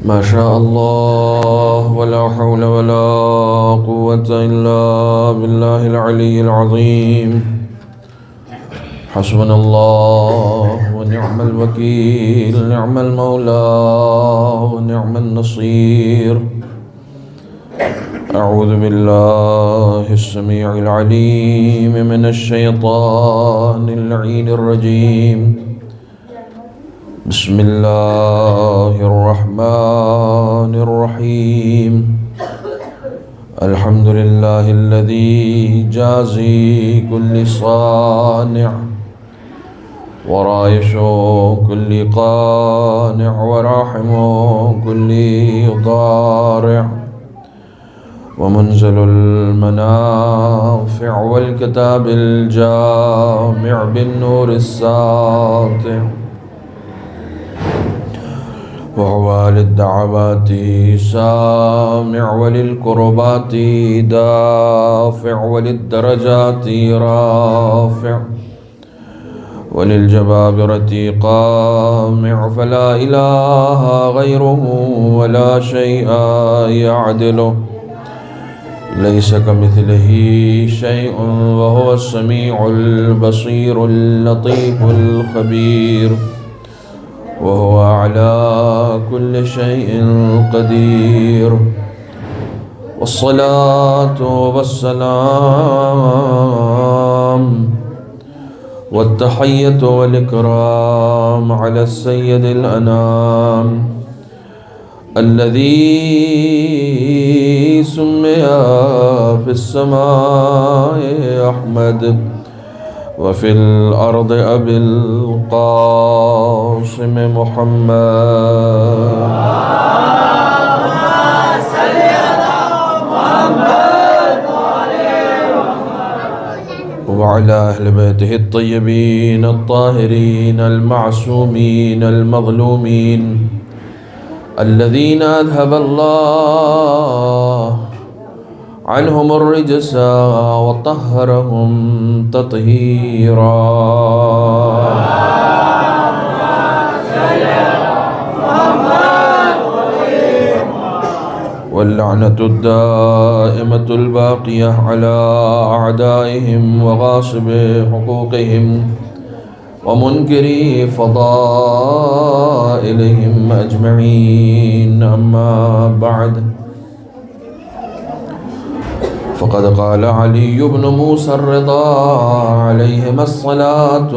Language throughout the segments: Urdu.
ما شاء الله ولا حول ولا قوة إلا بالله العلي العظيم. حسبنا الله ونعم الوكيل، نعم المولى ونعم النصير. أعوذ بالله السميع العليم من الشيطان اللعين الرجيم. بسم الله الرحمن الرحيم. الحمد لله الذي جازي كل صانع ورايش كل قانع وراحم كل ضارع ومنزل المنافع والكتاب الجامع بالنور الساطع وهو للدعوات سامع وللكربات دافع وللدرجات رافع وللجبابرة قامع فلا إله غيره ولا شيء يعدله. ليس كمثله شيء وهو السميع البصير اللطيف الخبير وهو على كل شيء قدير. والصلاة والسلام والتحية والإكرام على السيد الأنام الذي سمي في السماء أحمد وفي الأرض أبي القاسم محمد. وعلى أهل بيته الطيبين الطاهرين المعصومين المظلومين الذين أذهب الله عنهم الرجس وطهرهم تطهيرا. واللعنة الدائمة الباقية على أعدائهم وغاصب حقوقهم ومنكري فضائلهم أجمعين. أما بعد، فقد قال علي بن موسى الرضا عليهما الصلاة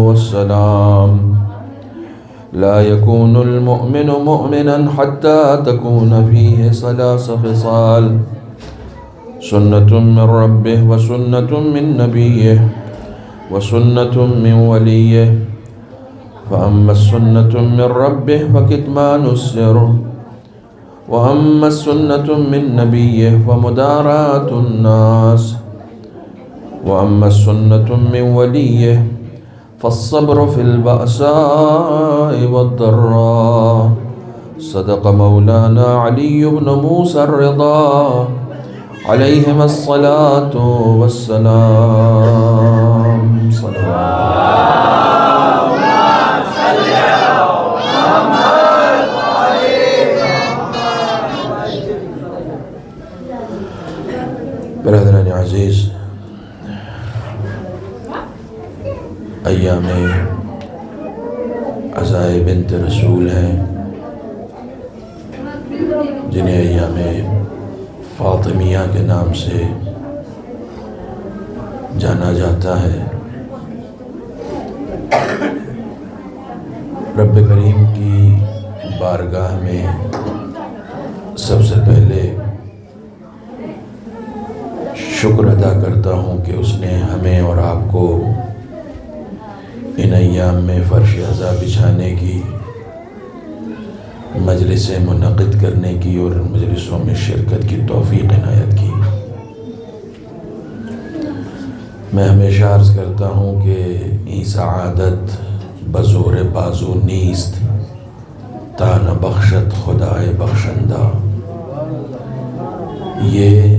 والسلام: لا يكون المؤمن مؤمنا حتى تكون فيه ثلاث خصال: سنة من ربه وسنة من نبيه وسنة من وليه. فأما السنة من ربه فكتمان السر، وأما السنة من نبيه فمداراة الناس، وأما السنة من وليه فالصبر في البأساء والضراء. صدق مولانا علي بن موسى الرضا عليهما الصلاة والسلام. صلى برادران عزیز، ایام عزائے بنت رسول ہیں جنہیں ایام فاطمیہ کے نام سے جانا جاتا ہے۔ رب کریم کی بارگاہ میں سب سے پہلے شکر ادا کرتا ہوں کہ اس نے ہمیں اور آپ کو ان ایام میں فرش عزا بچھانے کی، مجلسیں منعقد کرنے کی اور مجلسوں میں شرکت کی توفیق عنایت کی۔ میں ہمیشہ عرض کرتا ہوں کہ این سعادت بزور بازو نیست تا نہ بخشت خدائے بخشندہ۔ یہ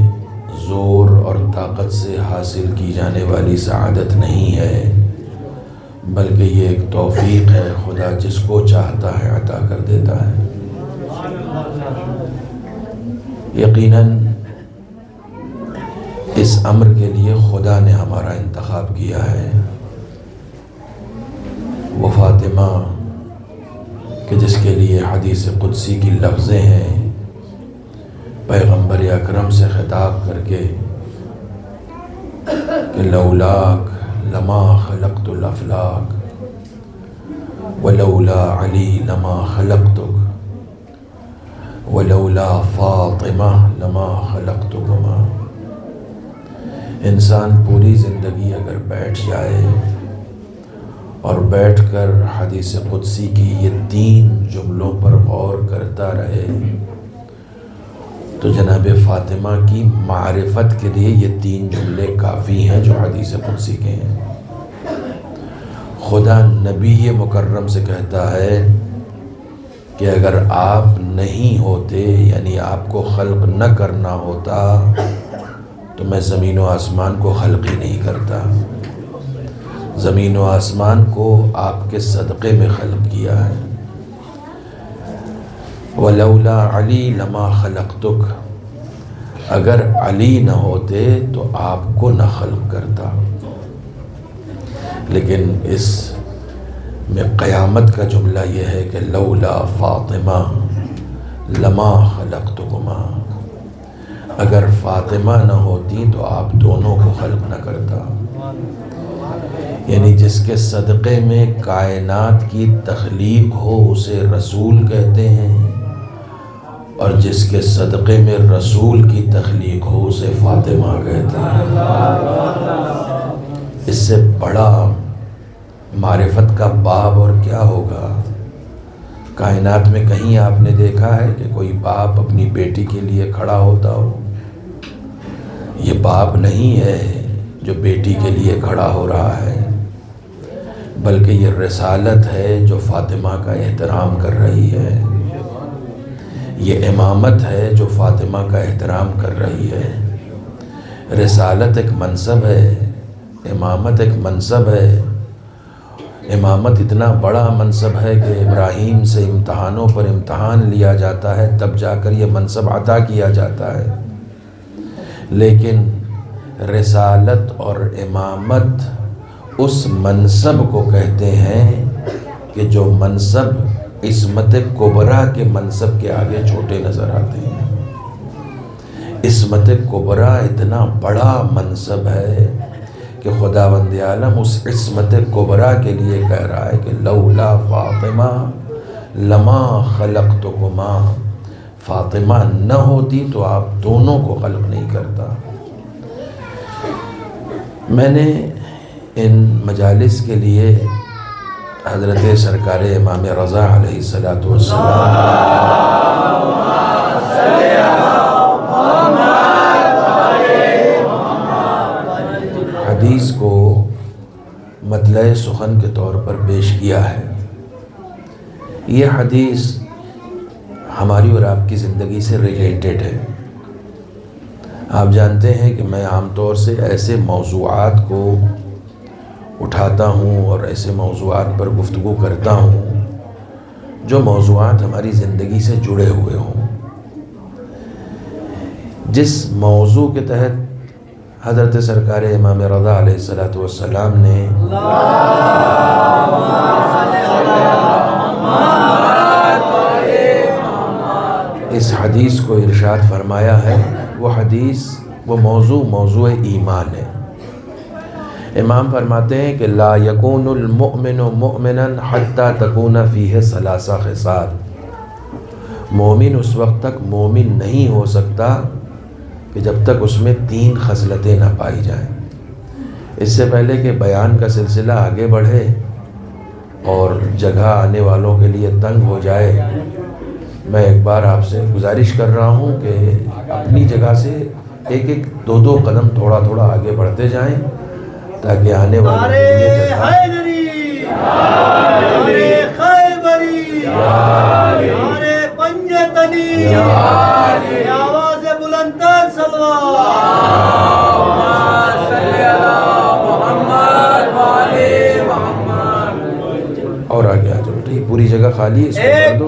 زور اور طاقت سے حاصل کی جانے والی سعادت نہیں ہے، بلکہ یہ ایک توفیق ہے، خدا جس کو چاہتا ہے عطا کر دیتا ہے۔ یقیناً اس امر کے لیے خدا نے ہمارا انتخاب کیا ہے۔ وہ فاطمہ کہ جس کے لیے حدیث قدسی کی لفظیں ہیں، پیغمبر اکرم سے خطاب کر کے کہ لولاک لما خلقت الافلاک ولولا علی لما خلقتک ولولا فاطمہ لما خلقتکما۔ انسان پوری زندگی اگر بیٹھ جائے اور بیٹھ کر حدیث قدسی کی یہ 3 جملوں پر غور کرتا رہے تو جناب فاطمہ کی معرفت کے لیے یہ 3 جملے کافی ہیں جو حدیث قدسی کے ہیں۔ خدا نبی مکرم سے کہتا ہے کہ اگر آپ نہیں ہوتے، یعنی آپ کو خلق نہ کرنا ہوتا تو میں زمین و آسمان کو خلق ہی نہیں کرتا۔ زمین و آسمان کو آپ کے صدقے میں خلق کیا ہے۔ ولولا علی لما خلقتک، اگر علی نہ ہوتے تو آپ کو نہ خلق کرتا۔ لیکن اس میں قیامت کا جملہ یہ ہے کہ لولا فاطمہ لما خلقتکما، اگر فاطمہ نہ ہوتی تو آپ دونوں کو خلق نہ کرتا۔ یعنی جس کے صدقے میں کائنات کی تخلیق ہو اسے رسول کہتے ہیں، اور جس کے صدقے میں رسول کی تخلیق ہو اسے فاطمہ کہتے ہیں۔ اس سے بڑا معرفت کا باب اور کیا ہوگا؟ کائنات میں کہیں آپ نے دیکھا ہے کہ کوئی باپ اپنی بیٹی کے لیے کھڑا ہوتا ہو؟ یہ باپ نہیں ہے جو بیٹی کے لیے کھڑا ہو رہا ہے، بلکہ یہ رسالت ہے جو فاطمہ کا احترام کر رہی ہے، یہ امامت ہے جو فاطمہ کا احترام کر رہی ہے۔ رسالت ایک منصب ہے، امامت ایک منصب ہے۔ امامت اتنا بڑا منصب ہے کہ ابراہیم سے امتحانوں پر امتحان لیا جاتا ہے، تب جا کر یہ منصب عطا کیا جاتا ہے۔ لیکن رسالت اور امامت اس منصب کو کہتے ہیں کہ جو منصب عصمت کبریٰ کے منصب کے آگے چھوٹے نظر آتے ہیں۔ عصمت کبریٰ اتنا بڑا منصب ہے کہ خداوند عالم اس عصمت کبریٰ کے لیے کہہ رہا ہے کہ لولا فاطمہ لما خلقتکما، فاطمہ نہ ہوتی تو آپ دونوں کو خلق نہیں کرتا۔ میں نے ان مجالس کے لیے حضرت سرکار امام رضا علیہ السلام حدیث کو مطلع سخن کے طور پر پیش کیا ہے۔ یہ حدیث ہماری اور آپ کی زندگی سے ریلیٹڈ ہے۔ آپ جانتے ہیں کہ میں عام طور سے ایسے موضوعات کو اٹھاتا ہوں اور ایسے موضوعات پر گفتگو کرتا ہوں جو موضوعات ہماری زندگی سے جڑے ہوئے ہوں۔ جس موضوع کے تحت حضرت سرکار امام رضا علیہ السلام نے اس حدیث کو ارشاد فرمایا ہے، وہ حدیث، وہ موضوع ایمان ہے۔ امام فرماتے ہیں کہ لا یکون المؤمن مؤمنا حتی تکون فیہ ثلاث خصال، مومن اس وقت تک مومن نہیں ہو سکتا کہ جب تک اس میں 3 خصلتیں نہ پائی جائیں۔ اس سے پہلے کہ بیان کا سلسلہ آگے بڑھے اور جگہ آنے والوں کے لیے تنگ ہو جائے، میں ایک بار آپ سے گزارش کر رہا ہوں کہ اپنی جگہ سے 1-2 قدم تھوڑا تھوڑا آگے بڑھتے جائیں تاکہ آنے والوں کے لیے اور آگے آ جاؤ، ٹھیک، پوری جگہ خالی ہے، اس کو کر دو۔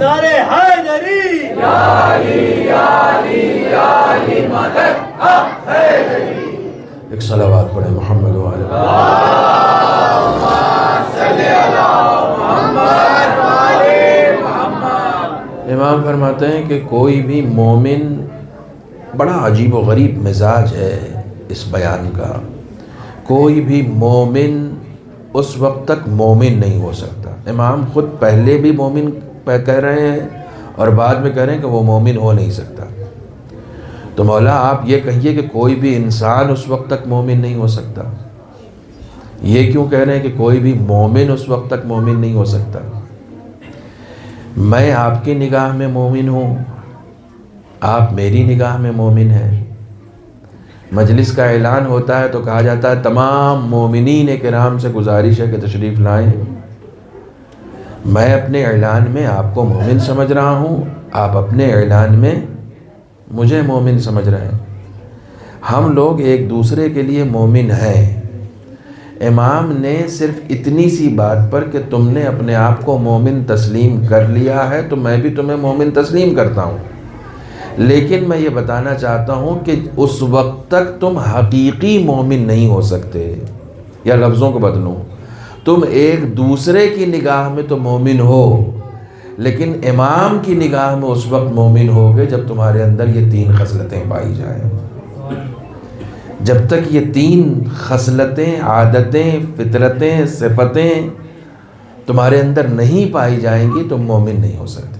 ایک صلوات پڑھیں محمد وعلی امام فرماتے ہیں کہ کوئی بھی مومن، بڑا عجیب و غریب مزاج ہے اس بیان کا، کوئی بھی مومن اس وقت تک مومن نہیں ہو سکتا۔ امام خود پہلے بھی مومن کہہ رہے ہیں اور بعد میں کہہ رہے ہیں کہ وہ مومن ہو نہیں سکتا۔ تو مولا آپ یہ کہیے کہ کوئی بھی انسان اس وقت تک مومن نہیں ہو سکتا، یہ کیوں کہہ رہے ہیں کہ کوئی بھی مومن اس وقت تک مومن نہیں ہو سکتا؟ میں آپ کی نگاہ میں مومن ہوں، آپ میری نگاہ میں مومن ہیں۔ مجلس کا اعلان ہوتا ہے تو کہا جاتا ہے تمام مومنین کرام سے گزارش ہے کہ تشریف لائیں۔ میں اپنے اعلان میں آپ کو مومن سمجھ رہا ہوں، آپ اپنے اعلان میں مجھے مومن سمجھ رہے ہیں۔ ہم لوگ ایک دوسرے کے لیے مومن ہیں۔ امام نے صرف اتنی سی بات پر کہ تم نے اپنے آپ کو مومن تسلیم کر لیا ہے تو میں بھی تمہیں مومن تسلیم کرتا ہوں، لیکن میں یہ بتانا چاہتا ہوں کہ اس وقت تک تم حقیقی مومن نہیں ہو سکتے، یا لفظوں کو بدلوں، تم ایک دوسرے کی نگاہ میں تو مومن ہو، لیکن امام کی نگاہ میں اس وقت مومن ہوگے جب تمہارے اندر یہ تین خصلتیں پائی جائیں۔ جب تک یہ تین خصلتیں، عادتیں، فطرتیں، صفتیں تمہارے اندر نہیں پائی جائیں گی تم مومن نہیں ہو سکتے۔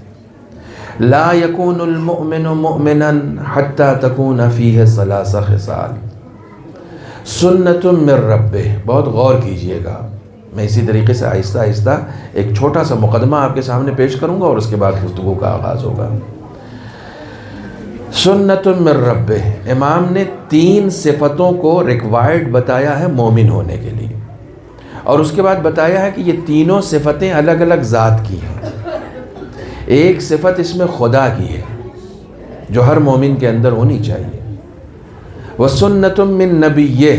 لا يكون المؤمن مؤمنا حتى تكون فيه ثلاث خصال سنة من ربه۔ بہت غور کیجئے گا، میں اسی طریقے سے آہستہ آہستہ ایک چھوٹا سا مقدمہ آپ کے سامنے پیش کروں گا اور اس کے بعد گفتگو کا آغاز ہوگا۔ سنت من رب، امام نے تین صفتوں کو ریکوائرڈ بتایا ہے مومن ہونے کے لیے، اور اس کے بعد بتایا ہے کہ یہ تینوں صفتیں الگ الگ ذات کی ہیں۔ ایک صفت اس میں خدا کی ہے جو ہر مومن کے اندر ہونی چاہیے، وَسُنَّةٌ مِّن نَبِيِّهِ،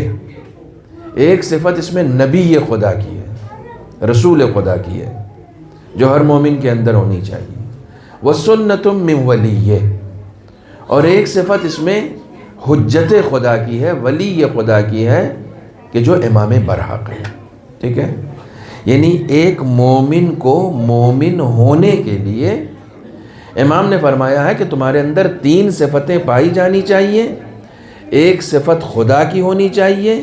ایک صفت اس میں نبی خدا کی ہے، رسول خدا کی ہے جو ہر مومن کے اندر ہونی چاہیے، وَسُنَّةٌ مِّن وَلِيِّهِ، اور ایک صفت اس میں حجت خدا کی ہے، ولی خدا کی ہے کہ جو امام برحق ہے۔ ٹھیک ہے، یعنی ایک مومن کو مومن ہونے کے لیے امام نے فرمایا ہے کہ تمہارے اندر تین صفتیں پائی جانی چاہیے، ایک صفت خدا کی ہونی چاہیے،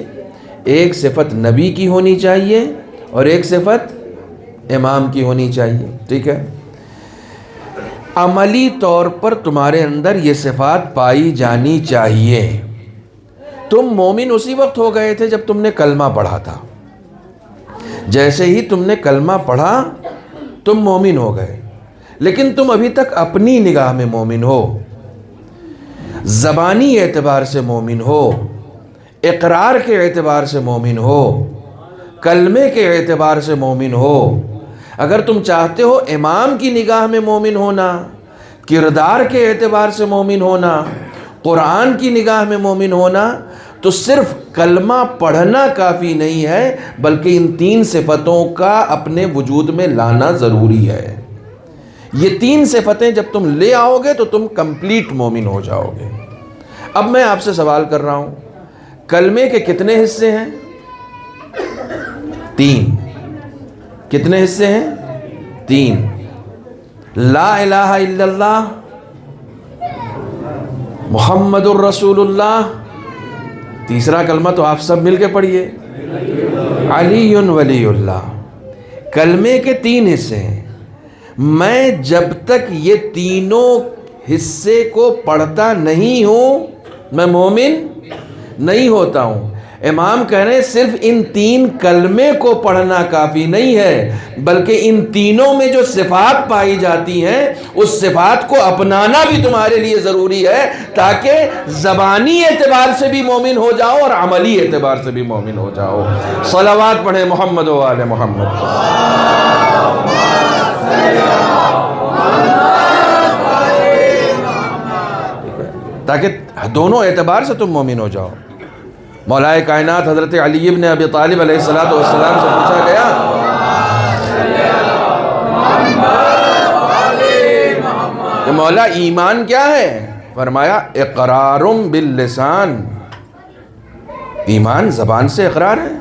ایک صفت نبی کی ہونی چاہیے، اور ایک صفت امام کی ہونی چاہیے۔ ٹھیک ہے، عملی طور پر تمہارے اندر یہ صفات پائی جانی چاہیے۔ تم مومن اسی وقت ہو گئے تھے جب تم نے کلمہ پڑھا تھا، جیسے ہی تم نے کلمہ پڑھا تم مومن ہو گئے، لیکن تم ابھی تک اپنی نگاہ میں مومن ہو، زبانی اعتبار سے مومن ہو، اقرار کے اعتبار سے مومن ہو، کلمے کے اعتبار سے مومن ہو۔ اگر تم چاہتے ہو امام کی نگاہ میں مومن ہونا، کردار کے اعتبار سے مومن ہونا، قرآن کی نگاہ میں مومن ہونا، تو صرف کلمہ پڑھنا کافی نہیں ہے، بلکہ ان تین صفتوں کا اپنے وجود میں لانا ضروری ہے۔ یہ تین صفتیں جب تم لے آؤ گے تو تم کمپلیٹ مومن ہو جاؤ گے۔ اب میں آپ سے سوال کر رہا ہوں، کلمے کے کتنے حصے ہیں؟ تین۔ کتنے حصے ہیں؟ تین۔ لا الہ الا اللہ، محمد الرسول اللہ، تیسرا کلمہ تو آپ سب مل کے پڑھیے، علی ولی اللہ۔ کلمے کے تین حصے ہیں، میں جب تک یہ تینوں حصے کو پڑھتا نہیں ہوں میں مومن نہیں ہوتا ہوں۔ امام کہہ رہے ہیں صرف ان تین کلمے کو پڑھنا کافی نہیں ہے، بلکہ ان تینوں میں جو صفات پائی جاتی ہیں اس صفات کو اپنانا بھی تمہارے لیے ضروری ہے، تاکہ زبانی اعتبار سے بھی مومن ہو جاؤ اور عملی اعتبار سے بھی مومن ہو جاؤ۔ صلوات پڑھیں محمد و آل محمد، تاکہ دونوں اعتبار سے تم مومن ہو جاؤ۔ مولا کائنات حضرت علی بن ابی طالب علیہ السلام سے پوچھا گیا کہ مولا ایمان کیا ہے؟ فرمایا اقرار باللسان، ایمان زبان سے اقرار ہے،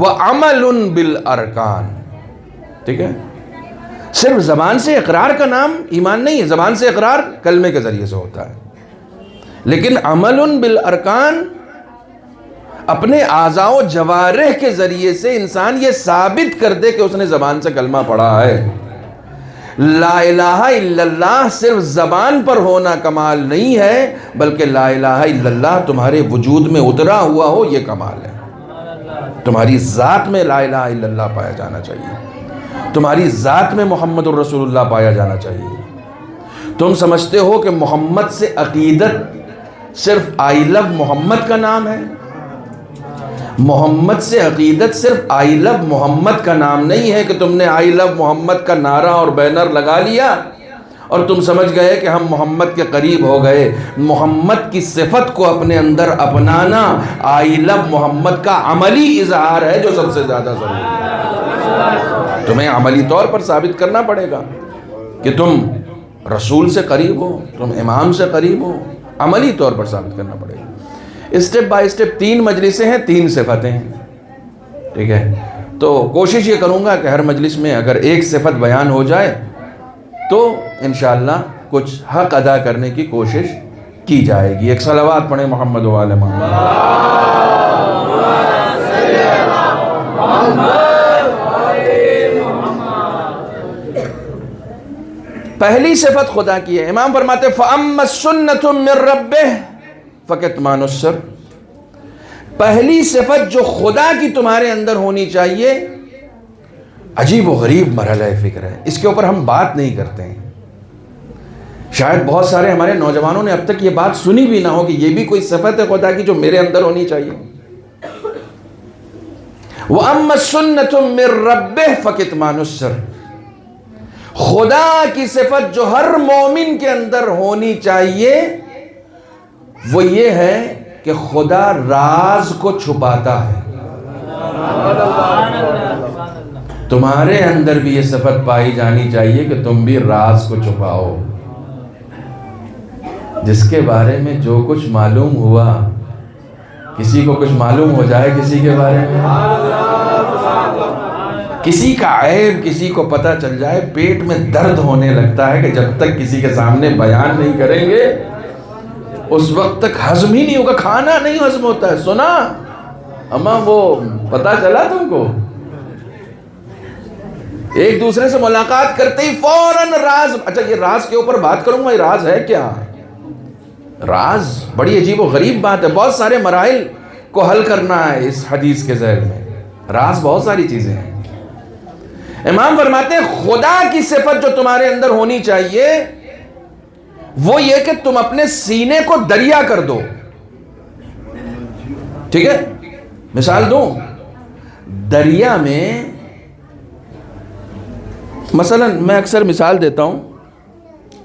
وعمل بالارکان، ٹھیک ہے؟ صرف زبان سے اقرار کا نام ایمان نہیں ہے، زبان سے اقرار کلمے کے ذریعے سے ہوتا ہے، لیکن عمل بالارکان اپنے اعضاء و جوارح کے ذریعے سے انسان یہ ثابت کر دے کہ اس نے زبان سے کلمہ پڑھا ہے۔ لا الہ الا اللہ صرف زبان پر ہونا کمال نہیں ہے، بلکہ لا الہ الا اللہ تمہارے وجود میں اترا ہوا ہو، یہ کمال ہے۔ تمہاری ذات میں لا الہ الا اللہ پایا جانا چاہیے، تمہاری ذات میں محمد الرسول اللہ پایا جانا چاہیے۔ تم سمجھتے ہو کہ محمد سے عقیدت صرف آئی لو محمد کا نام ہے؟ محمد سے عقیدت صرف آئی لو محمد کا نام نہیں ہے کہ تم نے آئی لو محمد کا نعرہ اور بینر لگا لیا اور تم سمجھ گئے کہ ہم محمد کے قریب ہو گئے۔ محمد کی صفت کو اپنے اندر اپنانا آئی لو محمد کا عملی اظہار ہے جو سب سے زیادہ ضروری ہے۔ تمہیں عملی طور پر ثابت کرنا پڑے گا کہ تم رسول سے قریب ہو، تم امام سے قریب ہو، عملی طور پر ثابت کرنا پڑے گا۔ اسٹیپ بائی اسٹیپ 3 مجلسیں ہیں، 3 صفتیں ہیں، ٹھیک ہے؟ تو کوشش یہ کروں گا کہ ہر مجلس میں اگر ایک صفت بیان ہو جائے تو انشاءاللہ کچھ حق ادا کرنے کی کوشش کی جائے گی۔ ایک صلوات پڑھیں محمد و آل محمد۔ پہلی صفت خدا کی ہے۔ امام فرماتے فَأَمَّا السُّنَّةُ مِن رَبِّهِ فَكَتْمَانُ السِّرِّ، پہلی صفت جو خدا کی تمہارے اندر ہونی چاہیے، عجیب و غریب مرحلہ فکر ہے، اس کے اوپر ہم بات نہیں کرتے ہیں۔ شاید بہت سارے ہمارے نوجوانوں نے اب تک یہ بات سنی بھی نہ ہو کہ یہ بھی کوئی صفت ہے خدا کی جو میرے اندر ہونی چاہیے۔ وَأَمَّا السُّنَّةُ مِن رَبِّهِ فَكَتْمَانُ السِّرِّ، خدا کی صفت جو ہر مومن کے اندر ہونی چاہیے وہ یہ ہے کہ خدا راز کو چھپاتا ہے۔ تمہارے اندر بھی یہ صفت پائی جانی چاہیے کہ تم بھی راز کو چھپاؤ۔ جس کے بارے میں جو کچھ معلوم ہوا، کسی کو کچھ معلوم ہو جائے کسی کے بارے میں، کسی کا عیب کسی کو پتہ چل جائے، پیٹ میں درد ہونے لگتا ہے کہ جب تک کسی کے سامنے بیان نہیں کریں گے اس وقت تک ہضم ہی نہیں ہوگا، کھانا نہیں ہضم ہوتا ہے۔ سنا اما وہ پتہ چلا تم کو؟ ایک دوسرے سے ملاقات کرتے ہی فوراً راز، اچھا یہ راز کے اوپر بات کروں گا، یہ راز ہے کیا؟ راز بڑی عجیب و غریب بات ہے، بہت سارے مراحل کو حل کرنا ہے اس حدیث کے ذیل میں۔ راز بہت ساری چیزیں ہیں۔ امام فرماتے ہیں خدا کی صفت جو تمہارے اندر ہونی چاہیے وہ یہ کہ تم اپنے سینے کو دریا کر دو، ٹھیک ہے؟ مثال دوں، دریا میں مثلا میں اکثر مثال دیتا ہوں،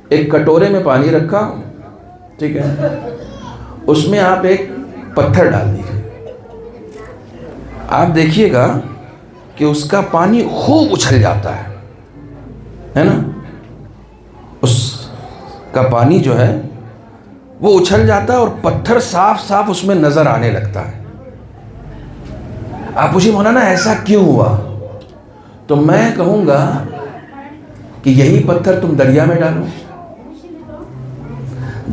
ایک کٹورے میں پانی رکھا، ٹھیک ہے؟ اس میں آپ ایک پتھر ڈال دیجیے، آپ دیکھیے گا کہ اس کا پانی خوب اچھل جاتا ہے نا؟ اس کا پانی جو ہے وہ اچھل جاتا ہے اور پتھر صاف صاف اس میں نظر آنے لگتا ہے۔ آپ پوچھیں مولانا ایسا کیوں ہوا؟ تو میں کہوں گا کہ یہی پتھر تم دریا میں ڈالو،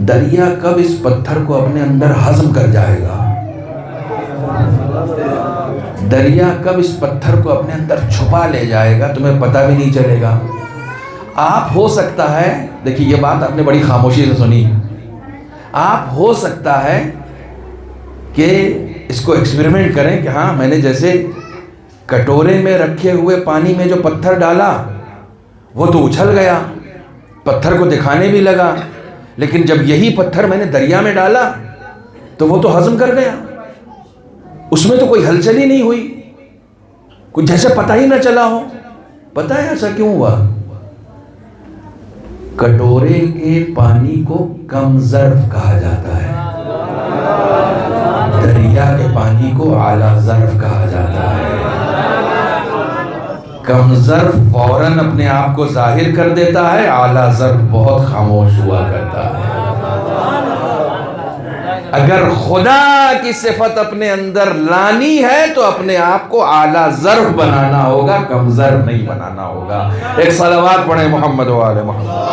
دریا کب اس پتھر کو اپنے اندر ہضم کر جائے گا، دریا کب اس پتھر کو اپنے اندر چھپا لے جائے گا تمہیں پتہ بھی نہیں چلے گا۔ آپ ہو سکتا ہے، دیکھیے یہ بات آپ نے بڑی خاموشی سے سنی، آپ ہو سکتا ہے کہ اس کو ایکسپیریمنٹ کریں کہ ہاں میں نے جیسے کٹورے میں رکھے ہوئے پانی میں جو پتھر ڈالا وہ تو اچھل گیا، پتھر کو دکھانے بھی لگا، لیکن جب یہی پتھر میں نے دریا میں ڈالا تو وہ تو ہضم کر گیا، اس میں تو کوئی ہلچل ہی نہیں ہوئی، کچھ جیسے پتہ ہی نہ چلا ہو۔ پتہ ہے ایسا کیوں ہوا؟ کٹورے کے پانی کو کم ظرف کہا جاتا ہے، دریا کے پانی کو اعلیٰ ظرف کہا جاتا ہے۔ کم ظرف فوراً اپنے آپ کو ظاہر کر دیتا ہے، اعلیٰ ظرف بہت خاموش ہوا کرتا ہے۔ اگر خدا کی صفت اپنے اندر لانی ہے تو اپنے آپ کو اعلیٰ ظرف بنانا ہوگا، کم ظرف نہیں بنانا ہوگا۔ ایک صلوات پڑھیں محمد و آل محمد۔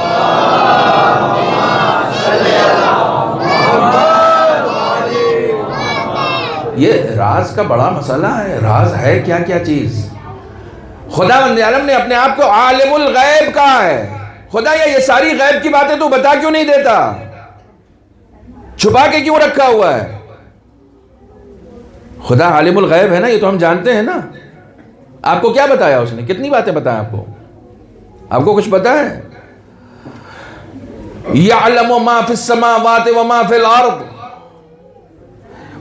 یہ راز کا بڑا مسئلہ ہے۔ راز ہے کیا کیا چیز؟ خدا بند عالم نے اپنے آپ کو عالم الغیب کہا ہے۔ خدا یہ ساری غیب کی باتیں تو بتا کیوں نہیں دیتا؟ چھپا کے کیوں رکھا ہوا ہے؟ خدا عالم الغیب ہے نا، یہ تو ہم جانتے ہیں نا۔ آپ کو کیا بتایا اس نے؟ کتنی باتیں بتائیں آپ کو؟ آپ کو کچھ پتا ہے؟ یعلم ما فی السماوات وما فی الارض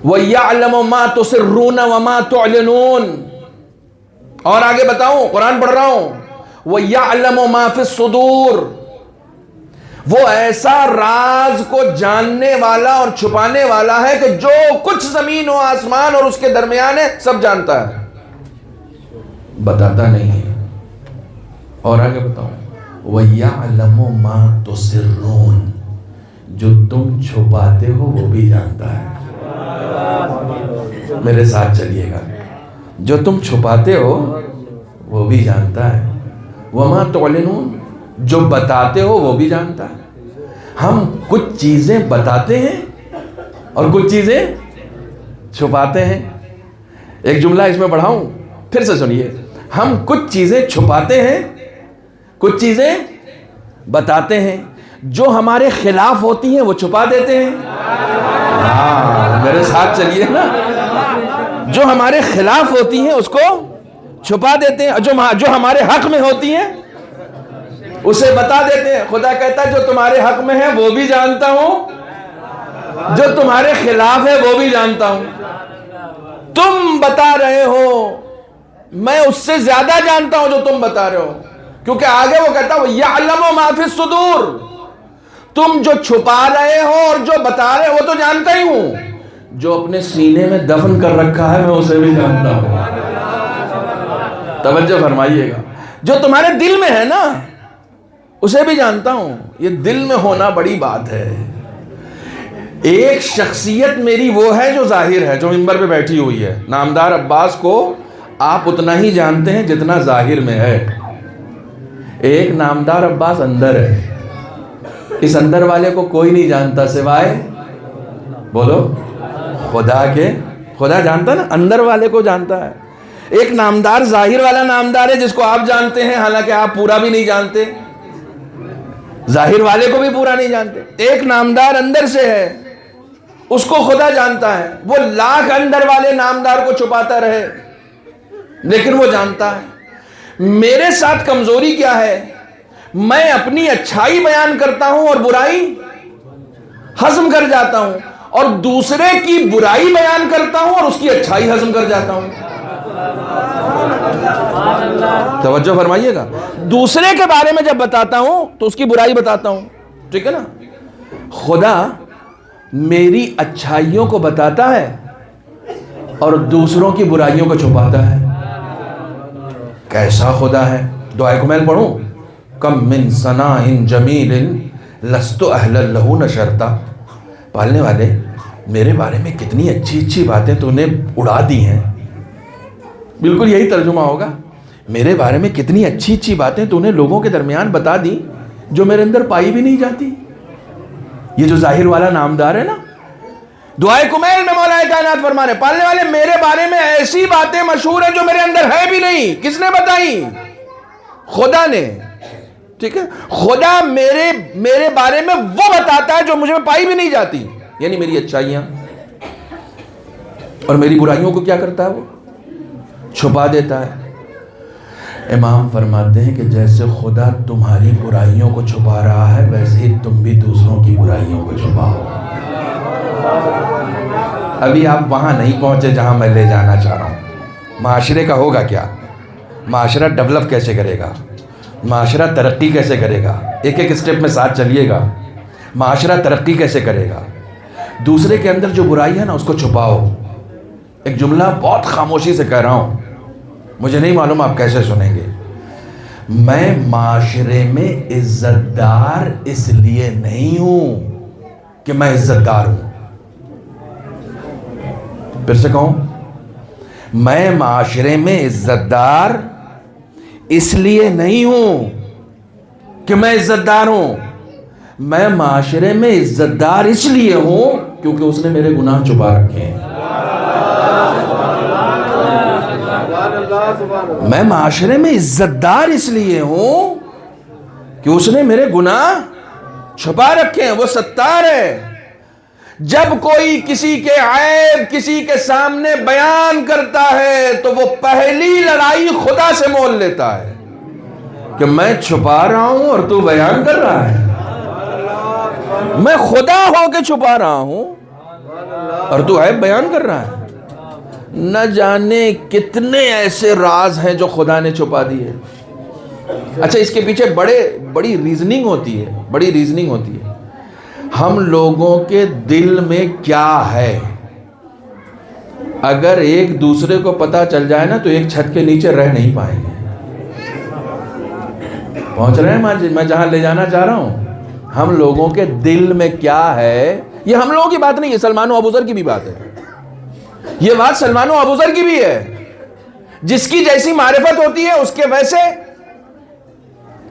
وَيَعْلَمُ مَا تُسِرُّونَ وَمَا تُعْلِنُونَ۔ اور آگے بتاؤں، قرآن پڑھ رہا ہوں، وَيَعْلَمُ مَا فِي الصُّدُورِ، وہ ایسا راز کو جاننے والا اور چھپانے والا ہے کہ جو کچھ زمین و آسمان اور اس کے درمیان ہے سب جانتا ہے، بتاتا نہیں ہے۔ اور آگے بتاؤں، وَيَعْلَمُ مَا تُسِرُّونَ، جو تم چھپاتے ہو وہ بھی جانتا ہے۔ میرے ساتھ چلیے گا، جو تم چھپاتے ہو وہ بھی جانتا ہے، وما تعلنون، جو بتاتے ہو وہ بھی جانتا ہے۔ ہم کچھ چیزیں بتاتے ہیں اور کچھ چیزیں چھپاتے ہیں۔ ایک جملہ اس میں پڑھاؤں، پھر سے سنیے، ہم کچھ چیزیں چھپاتے ہیں، کچھ چیزیں بتاتے ہیں، جو ہمارے خلاف ہوتی ہیں وہ چھپا دیتے ہیں۔ ہاں میرے ساتھ چلیے نا، جو ہمارے خلاف ہوتی ہیں اس کو چھپا دیتے ہیں، جو ہمارے حق میں ہوتی ہیں اسے بتا دیتے ہیں۔ خدا کہتا ہے جو تمہارے حق میں ہے وہ بھی جانتا ہوں، جو تمہارے خلاف ہے وہ بھی جانتا ہوں۔ تم بتا رہے ہو، میں اس سے زیادہ جانتا ہوں جو تم بتا رہے ہو، کیونکہ آگے وہ کہتا ہے یعلم ما فی الصدور، تم جو چھپا رہے ہو اور جو بتا رہے ہو وہ تو جانتا ہی ہوں، جو اپنے سینے میں دفن کر رکھا ہے میں اسے بھی جانتا ہوں۔ توجہ فرمائیے گا، جو تمہارے دل میں ہے نا اسے بھی جانتا ہوں۔ یہ دل میں ہونا بڑی بات ہے۔ ایک شخصیت میری وہ ہے جو ظاہر ہے، جو منبر پہ بیٹھی ہوئی ہے۔ نامدار عباس کو آپ اتنا ہی جانتے ہیں جتنا ظاہر میں ہے۔ ایک نامدار عباس اندر ہے، اس اندر والے کو کوئی نہیں جانتا سوائے بولو خدا کے۔ خدا جانتا نا، اندر والے کو جانتا ہے۔ ایک نامدار ظاہر والا نامدار ہے جس کو آپ جانتے ہیں، حالانکہ آپ پورا بھی نہیں جانتے، ظاہر والے کو بھی پورا نہیں جانتے۔ ایک نامدار اندر سے ہے، اس کو خدا جانتا ہے۔ وہ لاکھ اندر والے نامدار کو چھپاتا رہے لیکن وہ جانتا ہے۔ میرے ساتھ کمزوری کیا ہے؟ میں اپنی اچھائی بیان کرتا ہوں اور برائی ہضم کر جاتا ہوں، اور دوسرے کی برائی بیان کرتا ہوں اور اس کی اچھائی ہضم کر جاتا ہوں۔ توجہ فرمائیے گا، دوسرے کے بارے میں جب بتاتا ہوں تو اس کی برائی بتاتا ہوں، ٹھیک ہے نا؟ خدا میری اچھائیوں کو بتاتا ہے اور دوسروں کی برائیوں کو چھپاتا ہے۔ کیسا خدا ہے؟ دعائے کمیل پڑھوں، کم من ثناء جمیل لست اہلا لہ نشرتا۔ پالنے والے، میرے بارے میں کتنی اچھی اچھی باتیں تو نے اڑا دی ہیں۔ بالکل یہی ترجمہ ہوگا، میرے بارے میں کتنی اچھی اچھی باتیں تو نے لوگوں کے درمیان بتا دی جو میرے اندر پائی بھی نہیں جاتی۔ یہ جو ظاہر والا نامدار ہے نا، دعائے کمیل میں مولا کائنات فرمانے، پالنے والے میرے بارے میں ایسی باتیں مشہور ہیں جو میرے اندر ہے بھی نہیں۔ کس نے بتائی؟ خدا نے، ٹھیک ہے؟ خدا میرے بارے میں وہ بتاتا ہے جو مجھے پائی بھی نہیں جاتی، یعنی میری اچھائیاں، اور میری برائیوں کو کیا کرتا ہے؟ وہ چھپا دیتا ہے۔ امام فرماتے ہیں کہ جیسے خدا تمہاری برائیوں کو چھپا رہا ہے، ویسے ہی تم بھی دوسروں کی برائیوں کو چھپاؤ۔ ابھی آپ وہاں نہیں پہنچے جہاں میں لے جانا چاہ رہا ہوں۔ معاشرے کا ہوگا کیا؟ معاشرہ ڈیولپ کیسے کرے گا؟ معاشرہ ترقی کیسے کرے گا؟ ایک ایک سٹیپ میں ساتھ چلیے گا۔ معاشرہ ترقی کیسے کرے گا؟ دوسرے کے اندر جو برائی ہے نا اس کو چھپاؤ۔ ایک جملہ بہت خاموشی سے کہہ رہا ہوں، مجھے نہیں معلوم آپ کیسے سنیں گے۔ میں معاشرے میں عزت دار اس لیے نہیں ہوں کہ میں عزت دار ہوں، پھر سے کہوں، میں معاشرے میں عزت دار اس لیے نہیں ہوں کہ میں عزت دار ہوں، میں معاشرے میں عزت دار اس لیے ہوں کیونکہ اس نے میرے گناہ چھپا رکھے ہیں۔ میں معاشرے میں عزت دار اس لیے ہوں کہ اس نے میرے گناہ چھپا رکھے ہیں، وہ ستار ہے۔ جب کوئی کسی کے عیب کسی کے سامنے بیان کرتا ہے تو وہ پہلی لڑائی خدا سے مول لیتا ہے کہ میں چھپا رہا ہوں اور تو بیان کر رہا ہے، میں خدا ہو کے چھپا رہا ہوں اور تو عیب بیان کر رہا ہے۔ نہ جانے کتنے ایسے راز ہیں جو خدا نے چھپا دیے۔ اچھا، اس کے پیچھے بڑی ریزننگ ہوتی ہے، ہم لوگوں کے دل میں کیا ہے۔ اگر ایک دوسرے کو پتا چل جائے نا تو ایک چھت کے نیچے رہ نہیں پائیں گے۔ پہنچ رہے ہیں میں جہاں لے جانا چاہ رہا ہوں؟ ہم لوگوں کے دل میں کیا ہے، یہ ہم لوگوں کی بات نہیں ہے، سلمان و ابوذر کی بھی بات ہے۔ یہ بات سلمان و ابوذر کی بھی ہے۔ جس کی جیسی معرفت ہوتی ہے اس کے ویسے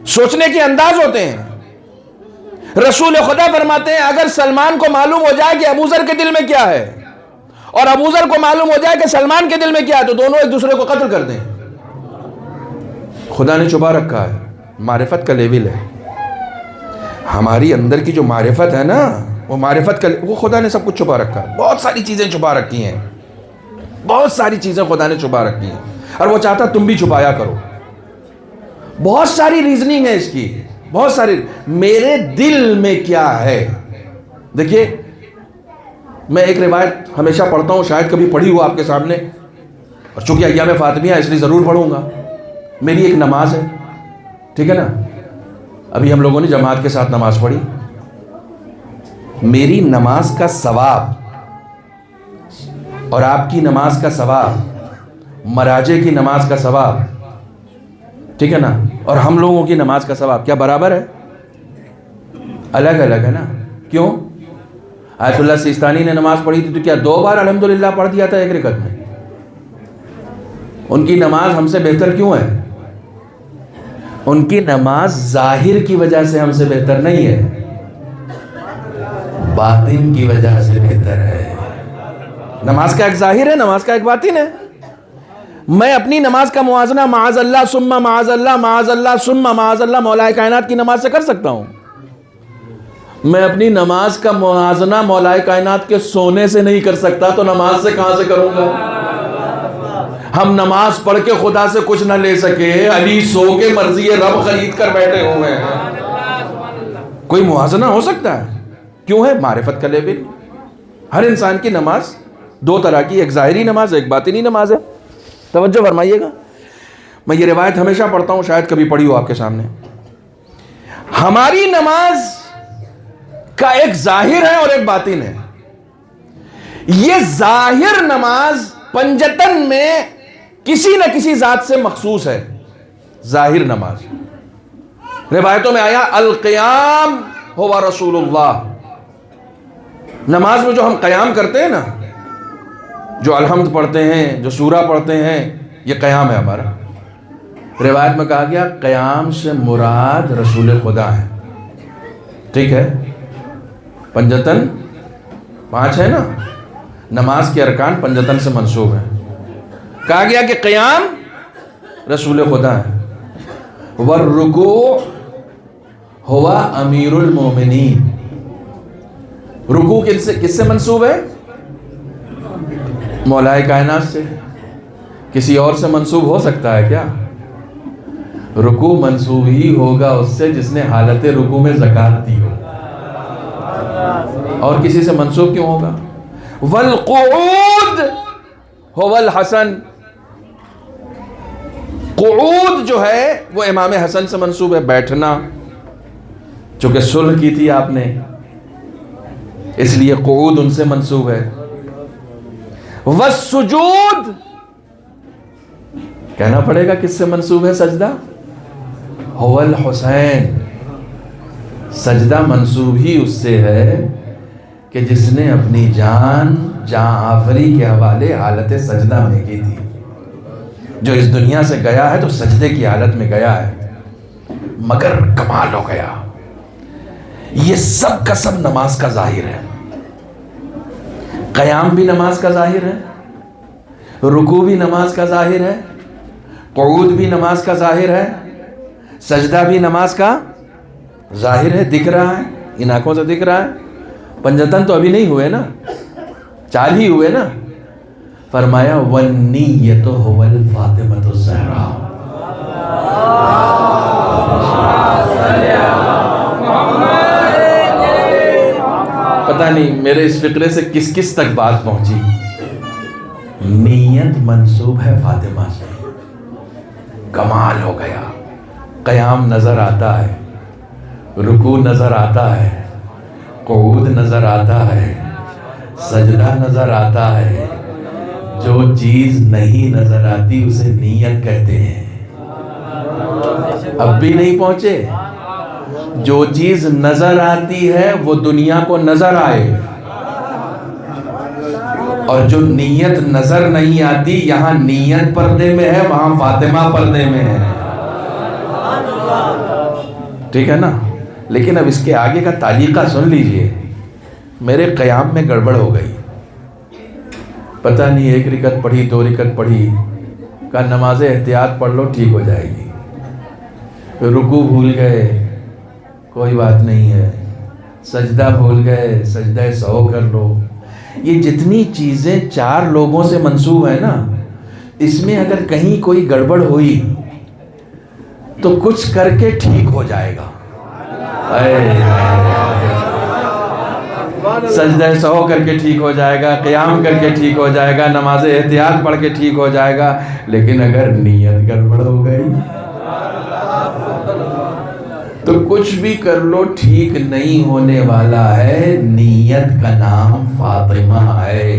سوچنے کے انداز ہوتے ہیں۔ رسول خدا فرماتے ہیں اگر سلمان کو معلوم ہو جائے کہ ابوذر کے دل میں کیا ہے اور ابوذر کو معلوم ہو جائے کہ سلمان کے دل میں کیا ہے تو دونوں ایک دوسرے کو قتل کر دیں۔ خدا نے چھپا رکھا ہے، معرفت کا لیول ہے۔ ہماری اندر کی جو معرفت ہے نا، وہ معرفت کا وہ خدا نے سب کچھ چھپا رکھا ہے۔ بہت ساری چیزیں چھپا رکھی ہیں، بہت ساری چیزیں خدا نے چھپا رکھی ہیں، اور وہ چاہتا تم بھی چھپایا کرو۔ بہت ساری ریزننگ ہے اس کی، بہت ساری۔ میرے دل میں کیا ہے؟ دیکھیے، میں ایک روایت ہمیشہ پڑھتا ہوں، شاید کبھی پڑھی ہو آپ کے سامنے، اور چونکہ ایام فاطمیہ اس لیے ضرور پڑھوں گا۔ میری ایک نماز ہے، ٹھیک ہے نا؟ ابھی ہم لوگوں نے جماعت کے ساتھ نماز پڑھی۔ میری نماز کا ثواب اور آپ کی نماز کا ثواب، مراجع کی نماز کا ثواب، ٹھیک ہے نا، اور ہم لوگوں کی نماز کا ثواب کیا برابر ہے؟ الگ الگ ہے نا۔ کیوں؟ آیت اللہ سیستانی نے نماز پڑھی تھی تو کیا 2 بار الحمدللہ پڑھ دیا تھا ایک رکعت میں؟ ان کی نماز ہم سے بہتر کیوں ہے؟ ان کی نماز ظاہر کی وجہ سے ہم سے بہتر نہیں ہے، باطن کی وجہ سے بہتر ہے۔ نماز کا ایک ظاہر ہے، نماز کا ایک باطن ہے۔ میں اپنی نماز کا موازنہ معاذ اللہ ثم معاذ اللہ معاذ اللہ ثم معاذ اللہ مولا کائنات کی نماز سے کر سکتا ہوں۔ میں اپنی نماز کا موازنہ مولا کائنات کے سونے سے نہیں کر سکتا تو نماز سے کہاں سے کروں گا؟ ہم نماز پڑھ کے خدا سے کچھ نہ لے سکے، علی سو کے مرضی رب خرید کر بیٹھے ہوئے ہیں۔ کوئی موازنہ ہو سکتا ہے؟ کیوں ہے؟ معرفت کا لیول۔ ہر انسان کی نماز 2 طرح کی، ایک ظاہری نماز، ایک باطنی نماز ہے۔ توجہ فرمائیے گا، میں یہ روایت ہمیشہ پڑھتا ہوں، شاید کبھی پڑھی ہو آپ کے سامنے۔ ہماری نماز کا ایک ظاہر ہے اور ایک باطن ہے۔ یہ ظاہر نماز پنجتن میں کسی نہ کسی ذات سے مخصوص ہے، ظاہر نماز۔ روایتوں میں آیا القیام ہوا رسول اللہ، نماز میں جو ہم قیام کرتے ہیں نا، جو الحمد پڑھتے ہیں، جو سورہ پڑھتے ہیں، یہ قیام ہے ہمارا۔ روایت میں کہا گیا قیام سے مراد رسول خدا ہے، ٹھیک ہے؟ پنجتن 5 ہے نا، نماز کے ارکان پنجتن سے منسوب ہیں۔ کہا گیا کہ قیام رسول خدا ہے، والرکوع ہوا امیر المومنین۔ رکوع کس سے منسوب ہے؟ مولا کائنات سے۔ کسی اور سے منسوب ہو سکتا ہے کیا؟ رکوع منسوب ہی ہوگا اس سے جس نے حالت رکوع میں زکوٰۃ دی ہو، اور کسی سے منسوب کیوں ہوگا؟ والقعود هو الحسن، قعود جو ہے وہ امام حسن سے منسوب ہے، بیٹھنا، چونکہ صلح کی تھی آپ نے اس لیے قعود ان سے منسوب ہے۔ والسجود کہنا پڑے گا کس سے منسوب ہے سجدہ؟ هو الحسین، سجدہ منسوب ہی اس سے ہے کہ جس نے اپنی جان جہاں آفری کے حوالے حالت سجدہ میں کی تھی. جو اس دنیا سے گیا ہے تو سجدے کی حالت میں گیا ہے، مگر کمال ہو گیا. یہ سب کا سب نماز کا ظاہر ہے. قیام بھی نماز کا ظاہر ہے، رکوع بھی نماز کا ظاہر ہے، قعود بھی نماز کا ظاہر ہے، سجدہ بھی نماز کا ظاہر ہے. دکھ رہا ہے، ان آنکھوں سے دکھ رہا ہے. پنجتن تو ابھی نہیں ہوئے نا، 4 ہی ہوئے نا. فرمایا وَالنِّيَّةُ هُوَ الْفَاطِمَةُ الزَّهْرَاءُ. پتہ نہیں میرے اس فقرے سے کس کس تک بات پہنچی. نیت منسوب ہے فاطمہ سے. کمال ہو گیا. قیام نظر آتا ہے، رکوع نظر آتا ہے، قعود نظر آتا ہے، سجدہ نظر آتا ہے. جو چیز نہیں نظر آتی اسے نیت کہتے ہیں. اب بھی نہیں پہنچے. جو چیز نظر آتی ہے وہ دنیا کو نظر آئے، اور جو نیت نظر نہیں آتی، یہاں نیت پردے میں ہے، وہاں فاطمہ پردے میں ہے. ٹھیک ہے نا. لیکن اب اس کے آگے کا تعلیقہ سن لیجئے. میرے قیام میں گڑبڑ ہو گئی. پتہ نہیں 1 رکعت پڑھی، 2 رکعت پڑھی. کہا نماز احتیاط پڑھ لو ٹھیک ہو جائے گی. رکوع بھول گئے، کوئی بات نہیں ہے. سجدہ بھول گئے، سجدہ سہو کر لو. یہ جتنی چیزیں 4 لوگوں سے منسوب ہیں نا، اس میں اگر کہیں کوئی گڑبڑ ہوئی تو کچھ کر کے ٹھیک ہو جائے گا. سجدہ سہو کر کے ٹھیک ہو جائے گا، قیام کر کے ٹھیک ہو جائے گا، نماز احتیاط پڑھ کے ٹھیک ہو جائے گا. لیکن اگر نیت گڑبڑ ہو گئی تو کچھ بھی کر لو ٹھیک نہیں ہونے والا ہے. نیت کا نام فاطمہ ہے.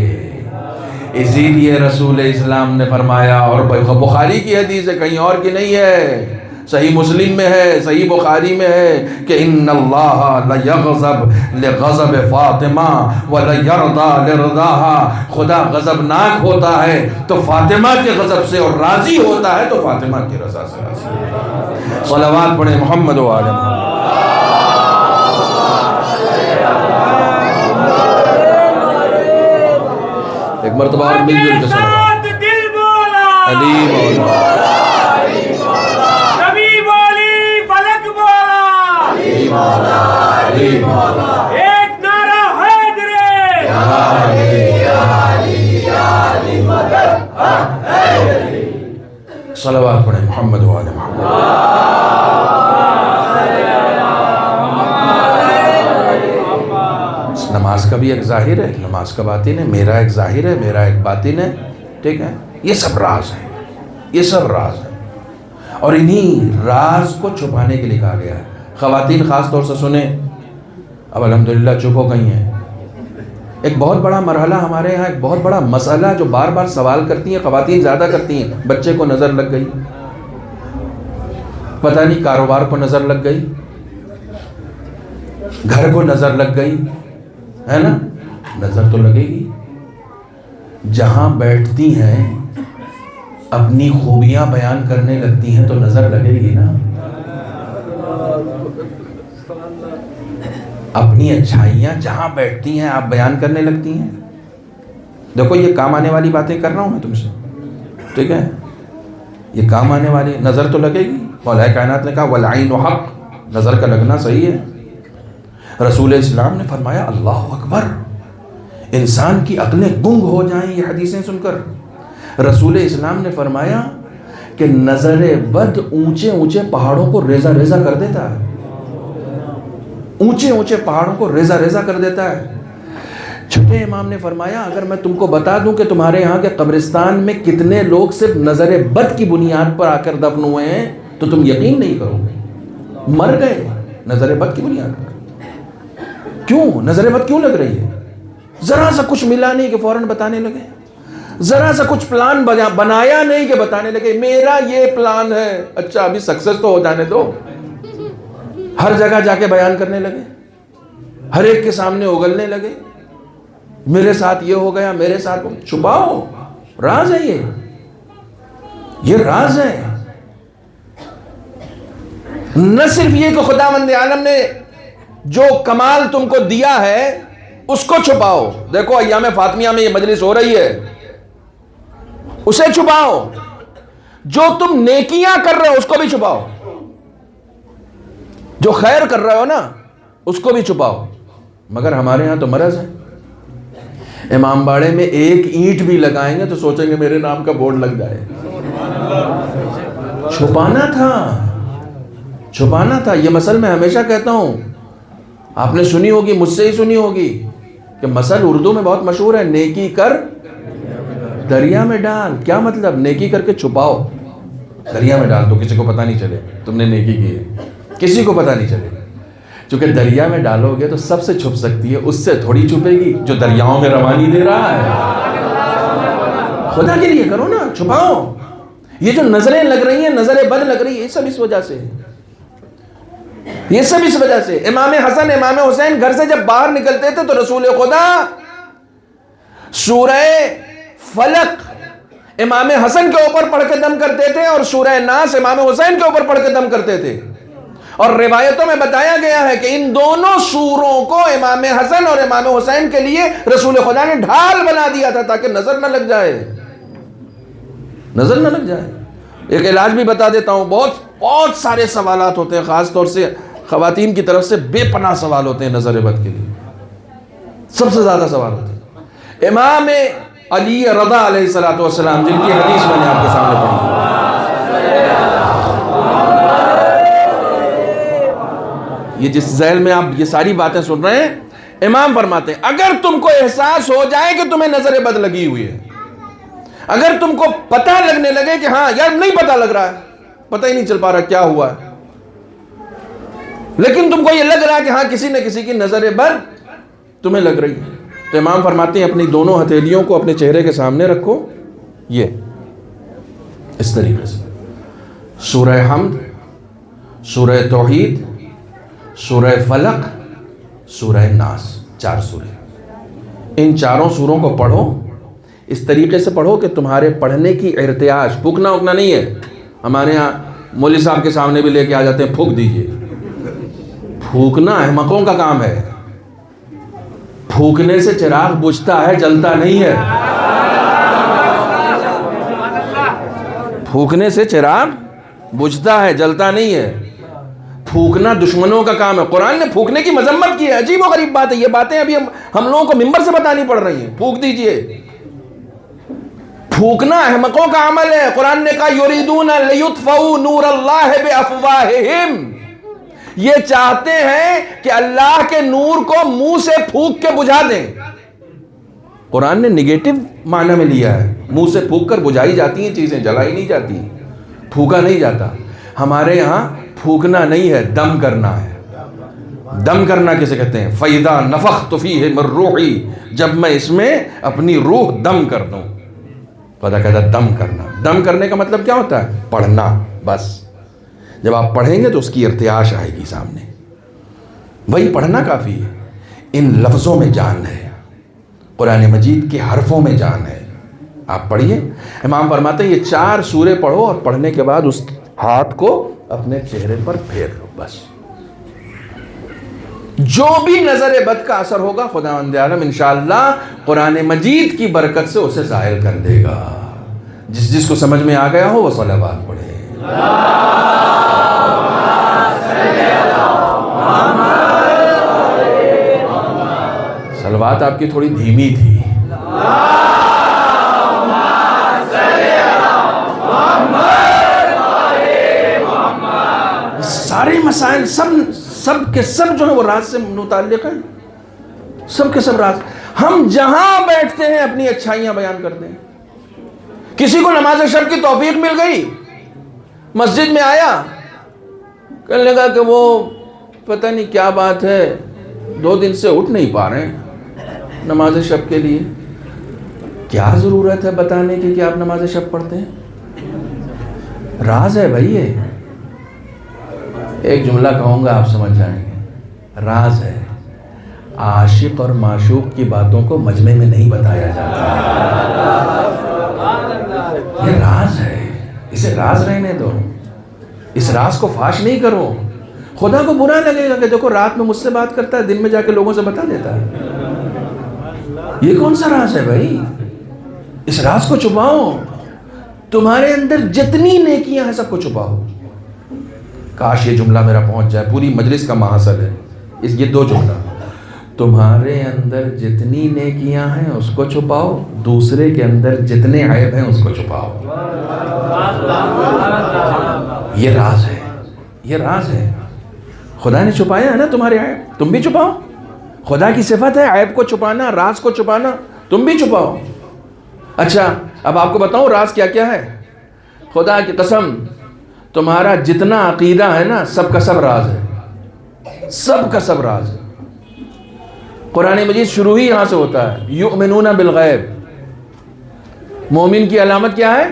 اسی لیے رسول اسلام نے فرمایا، اور بخاری کی حدیث ہے، کہیں اور کی نہیں ہے، صحیح مسلم میں ہے، صحیح بخاری میں ہے، کہ ان اللہ لیغضب لغضب فاطمہ ولیرضا لرضاها. خدا غضبناک ہوتا ہے تو فاطمہ کے غضب سے، اور راضی ہوتا ہے تو فاطمہ کی رضا سے راضی ہے. صلوات پڑھیں محمد و آل محمد. ایک مرتبہ اور مل جل کے صلوات. دل بولا علی مولا، نبی بولی فلک بولا، علی مولا، علی مولا. ایک نعرہ حیدرے، یا علی یا علی یا علی مدد حیدری. صلوات پڑھیں محمد و آل محمد. نماز کا بھی ایک ظاہر ہے، نماز کا باطن ہے. میرا ایک ظاہر ہے، میرا ایک باطن ہے. ٹھیک ہے. یہ سب راز ہیں، یہ سب راز ہیں، اور انہی راز کو چھپانے کے لیے کہا گیا ہے. خواتین خاص طور سے سنیں. اب الحمدللہ چپ ہو گئی ہیں. ایک بہت بڑا مرحلہ ہمارے یہاں، ایک بہت بڑا مسئلہ جو بار بار سوال کرتی ہیں خواتین زیادہ کرتی ہیں. بچے کو نظر لگ گئی، پتہ نہیں کاروبار کو نظر لگ گئی، گھر کو نظر لگ گئی، ہے نا. نظر تو لگے گی. جہاں بیٹھتی ہیں اپنی خوبیاں بیان کرنے لگتی ہیں تو نظر لگے گی نا. اپنی اچھائیاں جہاں بیٹھتی ہیں آپ بیان کرنے لگتی ہیں. دیکھو یہ کام آنے والی باتیں کر رہا ہوں میں تم سے. ٹھیک ہے. یہ کام آنے والی، نظر تو لگے گی. مولا کائنات نے کہا والعین حق، نظر کا لگنا صحیح ہے. رسول اسلام نے فرمایا اللہ اکبر، انسان کی عقلیں گنگ ہو جائیں یہ حدیثیں سن کر. رسول اسلام نے فرمایا کہ نظر بد اونچے اونچے پہاڑوں کو ریزہ ریزہ کر دیتا ہے. اونچے اونچے پہاڑوں کو ریزہ ریزہ کر دیتا ہے. چھٹے امام نے فرمایا اگر میں تم کو بتا دوں کہ تمہارے یہاں کے قبرستان میں کتنے لوگ صرف نظر بد کی بنیاد پر آ کر دفن ہوئے ہیں تو تم یقین نہیں کرو گے. مر گئے نظر بد کی بنیاد پر. کیوں نظر بد کیوں لگ رہی ہے؟ ذرا سا کچھ ملا نہیں کہ فوراً بتانے لگے. ذرا سا کچھ پلان بنایا نہیں کہ بتانے لگے میرا یہ پلان ہے. اچھا ابھی سکسس تو ہو جانے دو. ہر جگہ جا کے بیان کرنے لگے، ہر ایک کے سامنے اگلنے لگے. میرے ساتھ یہ ہو گیا، میرے ساتھ چھپاؤ، راز ہے یہ راز ہے۔ نہ صرف یہ کہ خداوند عالم نے جو کمال تم کو دیا ہے اس کو چھپاؤ، دیکھو ایام فاطمیہ میں یہ مجلس ہو رہی ہے، اسے چھپاؤ، جو تم نیکیاں کر رہے ہو اس کو بھی چھپاؤ، جو خیر کر رہے ہو نا اس کو بھی چھپاؤ۔ مگر ہمارے ہاں تو مرض ہے، امام باڑے میں ایک اینٹ بھی لگائیں گے تو سوچیں گے میرے نام کا بورڈ لگ جائے۔ چھپانا تھا۔ یہ مثل میں ہمیشہ کہتا ہوں، آپ نے سنی ہوگی، مجھ سے ہی سنی ہوگی، کہ مثل اردو میں بہت مشہور ہے، نیکی کر دریا میں ڈال۔ کیا مطلب؟ نیکی کر کے چھپاؤ، دریا میں ڈال دو، کسی کو پتہ نہیں چلے تم نے نیکی کی ہے، کسی کو پتہ نہیں چلے، چونکہ دریا میں ڈالو گے تو سب سے چھپ سکتی ہے، اس سے تھوڑی چھپے گی جو دریاؤں میں روانی دے رہا ہے۔ خدا کے لیے کرو نا، چھپاؤ۔ یہ جو نظریں لگ رہی ہیں، نظریں بد لگ رہی ہے، یہ سب اس وجہ سے، یہ سب اس وجہ سے۔ امام حسن امام حسین گھر سے جب باہر نکلتے تھے تو رسول خدا سورہ فلق امام حسن کے اوپر پڑھ کے دم کرتے تھے اور سورہ ناس امام حسین کے اوپر پڑھ کے دم کرتے تھے، اور روایتوں میں بتایا گیا ہے کہ ان دونوں سوروں کو امام حسن اور امام حسین کے لیے رسول خدا نے ڈھال بنا دیا تھا تاکہ نظر نہ لگ جائے، نظر نہ لگ جائے۔ ایک علاج بھی بتا دیتا ہوں، بہت سارے سوالات ہوتے ہیں، خاص طور سے خواتین کی طرف سے بے پناہ سوال ہوتے ہیں نظر بد کے لیے، سب سے زیادہ سوال ہوتے ہیں۔ امام علی رضا علیہ السلام جن کی حدیث میں نے آپ کے سامنے پڑھی، یہ جس ذیل میں آپ یہ ساری باتیں سن رہے ہیں، امام فرماتے ہیں اگر تم کو احساس ہو جائے کہ تمہیں نظر بد لگی ہوئی ہے، اگر تم کو پتہ لگنے لگے کہ ہاں یار نہیں پتہ لگ رہا ہے، پتہ ہی نہیں چل پا رہا کیا ہوا ہے، لیکن تم کو یہ لگ رہا ہے کہ ہاں کسی نہ کسی کی نظر بد تمہیں لگ رہی ہے، تو امام فرماتے ہیں اپنی دونوں ہتھیلیوں کو اپنے چہرے کے سامنے رکھو، یہ اس طریقے سے سورہ حمد، سورہ توحید، سورہ فلق، سورہ ناس، 4 سورے، ان چاروں سوروں کو پڑھو، اس طریقے سے پڑھو کہ تمہارے پڑھنے کی ارتعاش، پھونکنا اکنا نہیں ہے، ہمارے ہاں مولوی صاحب کے سامنے بھی لے کے آ جاتے ہیں پھونک دیجئے، پھونکنا احمقوں کا کام ہے، پھونکنے سے چراغ بجھتا ہے جلتا نہیں ہے، پھونکنے سے چراغ بجھتا ہے جلتا نہیں ہے، پھونکنا دشمنوں کا کام ہے۔ قرآن نے پھونکنے کی مذمت کی ہے، عجیب و غریب بات ہے، یہ باتیں ابھی ہم لوگوں کو ممبر سے بتانی پڑ رہی ہیں، پھونک دیجئے، پھونکنا احمقوں کا عمل ہے۔ قرآن نے کہا یریدون لیطفئوا نور اللہ بافواہہم، یہ چاہتے ہیں کہ اللہ کے نور کو منہ سے پھونک کے بجھا دیں۔ قرآن نے نگیٹو معنی میں لیا ہے، منہ سے پھونک کر بجھائی جاتی ہیں چیزیں، جلائی نہیں جاتی، پھونکا نہیں جاتا۔ ہمارے یہاں پھونکنا نہیں ہے، دم کرنا ہے۔ دم کرنا کسے کہتے ہیں؟ فَإِذَا نَفَخْتُ فِيهِ مِن رُوحِي، جب میں اس میں اپنی روح دم کر دوں، خدا کہتا ہے دم کرنا۔ دم کرنے کا مطلب کیا ہوتا ہے؟ پڑھنا، بس جب آپ پڑھیں گے تو اس کی ارتعاش آئے گی سامنے، وہی پڑھنا کافی ہے۔ ان لفظوں میں جان ہے، قرآن مجید کے حرفوں میں جان ہے، آپ پڑھیے۔ امام فرماتے ہیں یہ 4 سورے پڑھو اور پڑھنے کے بعد اس ہاتھ کو اپنے چہرے پر پھیر لو، بس جو بھی نظر بد کا اثر ہوگا خداوند عالم انشاءاللہ قرآن مجید کی برکت سے اسے زائل کر دے گا۔ جس کو سمجھ میں آ گیا ہو وہ صلوات پڑھے۔ صلوات آپ کی تھوڑی دھیمی تھی، سارے مسائل سب کے سب جو ہے وہ راز سے متعلق ہیں، سب کے سب راز۔ ہم جہاں بیٹھتے ہیں اپنی اچھائیاں بیان کرتے ہیں۔ کسی کو نماز شب کی توفیق مل گئی، مسجد میں آیا، کہنے لگا کہ وہ پتہ نہیں کیا بات ہے 2 دن سے اٹھ نہیں پا رہے ہیں نماز شب کے لیے۔ کیا ضرورت ہے بتانے کی کہ آپ نماز شب پڑھتے ہیں؟ راز ہے بھائی، یہ ایک جملہ کہوں گا آپ سمجھ جائیں گے، راز ہے۔ عاشق اور معشوق کی باتوں کو مجمع میں نہیں بتایا جاتا. یہ راز ہے، اسے راز رہنے دو، اس راز کو فاش نہیں کرو. خدا کو برا لگے گا کہ دیکھو رات میں مجھ سے بات کرتا ہے، دن میں جا کے لوگوں سے بتا دیتا ہے. یہ کون سا راز ہے بھائی؟ اس راز کو چھپاؤ. تمہارے اندر جتنی نیکیاں ہیں سب کو چھپاؤ. کاش یہ جملہ میرا پہنچ جائے، پوری مجلس کا محاصل ہے یہ 2 جملہ. تمہارے اندر جتنی نیکیاں ہیں اس کو چھپاؤ، دوسرے کے اندر جتنے عیب ہیں اس کو چھپاؤ. یہ راز ہے، یہ راز ہے. خدا نے چھپایا ہے نا تمہارے عیب، تم بھی چھپاؤ. خدا کی صفت ہے عیب کو چھپانا، راز کو چھپانا، تم بھی چھپاؤ. اچھا اب آپ کو بتاؤں راز کیا کیا ہے. خدا کی قسم تمہارا جتنا عقیدہ ہے نا سب کا سب راز ہے، سب کا سب راز ہے. قرآن مجید شروع ہی یہاں سے ہوتا ہے، یؤمنون بالغیب. مومن کی علامت کیا ہے؟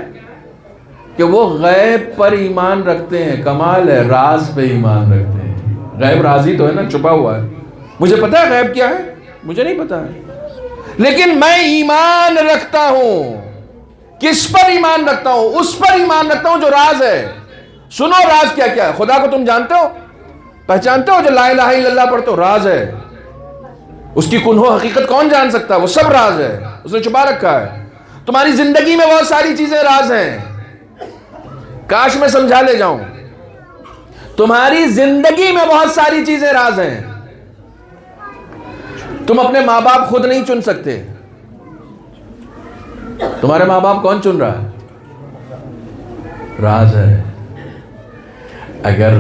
کہ وہ غیب پر ایمان رکھتے ہیں. کمال ہے، راز پہ ایمان رکھتے ہیں. غیب راضی تو ہے نا، چھپا ہوا ہے. مجھے پتا ہے غیب کیا ہے؟ مجھے نہیں پتا ہے، لیکن میں ایمان رکھتا ہوں. کس پر ایمان رکھتا ہوں؟ اس پر ایمان رکھتا ہوں جو راز ہے. سنو راز کیا کیا ہے. خدا کو تم جانتے ہو، پہچانتے ہو؟ جو لا الہ الا اللہ پڑھتے ہو، راز ہے. اس کی کنہ و حقیقت کون جان سکتا ہے؟ وہ سب راز ہے، اس نے چھپا رکھا ہے. تمہاری زندگی میں بہت ساری چیزیں راز ہیں. کاش میں سمجھا لے جاؤں. تمہاری زندگی میں بہت ساری چیزیں راز ہیں. تم اپنے ماں باپ خود نہیں چن سکتے. تمہارے ماں باپ کون چن رہا ہے؟ راز ہے. اگر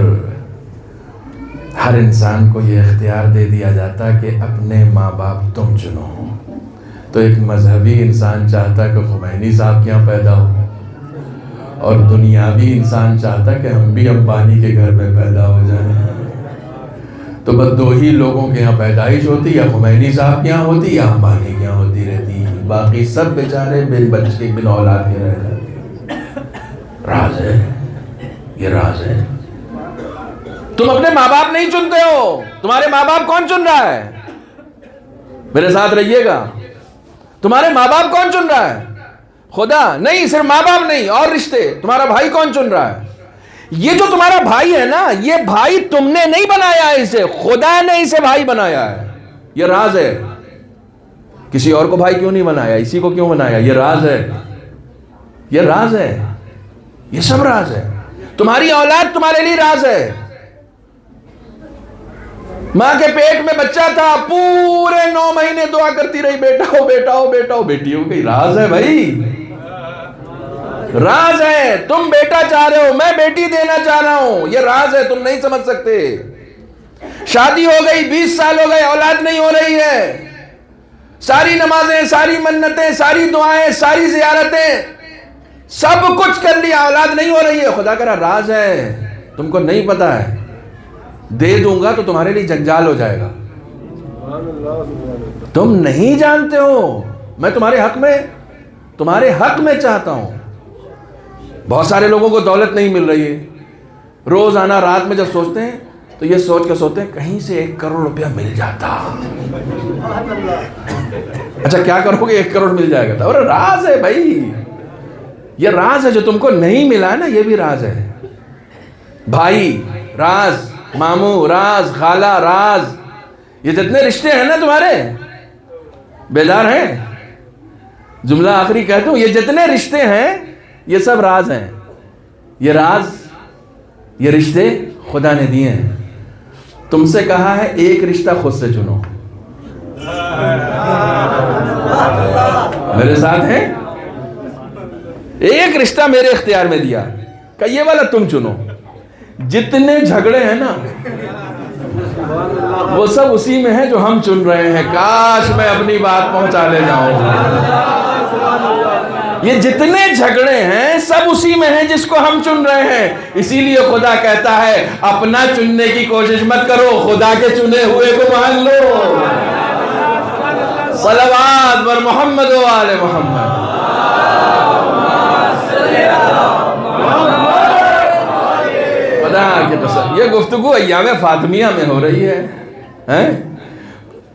ہر انسان کو یہ اختیار دے دیا جاتا کہ اپنے ماں باپ تم چنو، تو ایک مذہبی انسان چاہتا کہ خمینی صاحب کے یہاں پیدا ہو، اور دنیاوی انسان چاہتا کہ ہم بھی امبانی کے گھر میں پیدا ہو جائیں. تو بس 2 ہی لوگوں کے یہاں پیدائش ہوتی، یا خمینی صاحب کے یہاں ہوتی یا امبانی کے یہاں ہوتی رہتی. باقی سب بیچارے بن بچے بن اولاد کے رہ جاتے. راز ہے، یہ راز ہے. تم اپنے ماں باپ نہیں چنتے ہو. تمہارے ماں باپ کون چن رہا ہے؟ میرے ساتھ رہیے گا. تمہارے ماں باپ کون چن رہا ہے؟ خدا. نہیں، صرف ماں باپ نہیں، اور رشتے. تمہارا بھائی کون چن رہا ہے؟ یہ جو تمہارا بھائی ہے نا، یہ بھائی تم نے نہیں بنایا ہے، اسے خدا نے اسے بھائی بنایا ہے. یہ راز ہے. کسی اور کو بھائی کیوں نہیں بنایا، اسی کو کیوں بنایا؟ یہ راز ہے، یہ راز ہے، یہ سب راز ہے. تمہاری اولاد تمہارے لیے راز ہے. ماں کے پیٹ میں بچہ تھا، پورے 9 مہینے دعا کرتی رہی، بیٹا ہو بیٹا ہو بیٹا ہو. بیٹی ہو گئی، راز ہے بھائی، راز ہے. تم بیٹا چاہ رہے ہو، میں بیٹی دینا چاہ رہا ہوں. یہ راز ہے، تم نہیں سمجھ سکتے. شادی ہو گئی، 20 سال ہو گئے، اولاد نہیں ہو رہی ہے. ساری نمازیں، ساری منتیں، ساری دعائیں، ساری زیارتیں، سب کچھ کر لیا، اولاد نہیں ہو رہی ہے. خدا کہہ رہا راز ہے، تم کو نہیں پتا ہے. دے دوں گا تو تمہارے لیے جنجال ہو جائے گا. تم نہیں جانتے ہو. میں تمہارے حق میں چاہتا ہوں. بہت سارے لوگوں کو دولت نہیں مل رہی ہے. روزانہ رات میں جب سوچتے ہیں تو یہ سوچ کے سوتے ہیں کہیں سے 1 کروڑ روپیہ مل جاتا. اچھا کیا کرو گے؟ 1 کروڑ مل جائے گا. اور راز ہے بھائی، یہ راز ہے. جو تم کو نہیں ملا ہے نا، یہ بھی راز ہے. بھائی راز، ماموں راز، خالہ راز. یہ جتنے رشتے ہیں نا تمہارے، بیدار ہیں؟ جملہ آخری کہتا ہوں، یہ جتنے رشتے ہیں یہ سب راز ہیں. یہ راز، یہ رشتے خدا نے دیے ہیں. تم سے کہا ہے ایک رشتہ خود سے چنو. میرے ساتھ ہیں؟ ایک رشتہ میرے اختیار میں دیا کہ یہ والا تم چنو. جتنے جھگڑے ہیں نا وہ سب اسی میں ہے جو ہم چن رہے ہیں. کاش میں اپنی بات پہنچا لے جاؤں. یہ جتنے جھگڑے ہیں سب اسی میں ہیں جس کو ہم چن رہے ہیں. اسی لیے خدا کہتا ہے اپنا چننے کی کوشش مت کرو، خدا کے چنے ہوئے کو مان لو. صلوات بر محمد و آل محمد. خدا کی قسم یہ گفتگو ایام فاطمیہ میں ہو رہی ہے.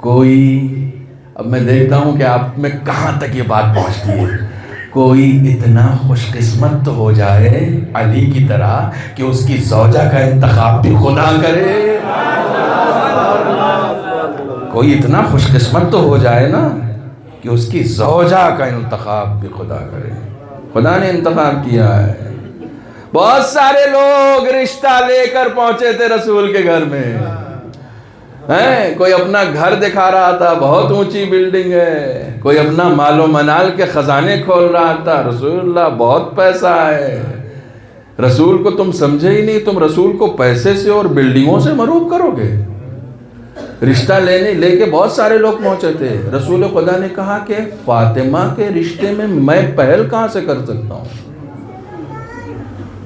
کوئی، اب میں دیکھتا ہوں کہ آپ میں کہاں تک یہ بات پہنچتی ہے، کوئی اتنا خوش قسمت تو ہو جائے علی کی طرح کہ اس کی زوجہ کا انتخاب بھی خدا کرے. کوئی اتنا خوش قسمت تو ہو جائے نا کہ اس کی زوجہ کا انتخاب بھی خدا کرے. خدا نے انتخاب کیا ہے. بہت سارے لوگ رشتہ لے کر پہنچے تھے رسول کے گھر میں، کوئی اپنا گھر دکھا رہا تھا، بہت اونچی بلڈنگ ہے، کوئی اپنا مال و منال کے خزانے کھول رہا تھا. رسول اللہ بہت پیسہ ہے. رسول کو تم سمجھے ہی نہیں، تم رسول کو پیسے سے اور بلڈنگوں سے مروب کرو گے. رشتہ لے کے بہت سارے لوگ پہنچے تھے. رسول خدا نے کہا کہ فاطمہ کے رشتے میں پہل کہاں سے کر سکتا ہوں؟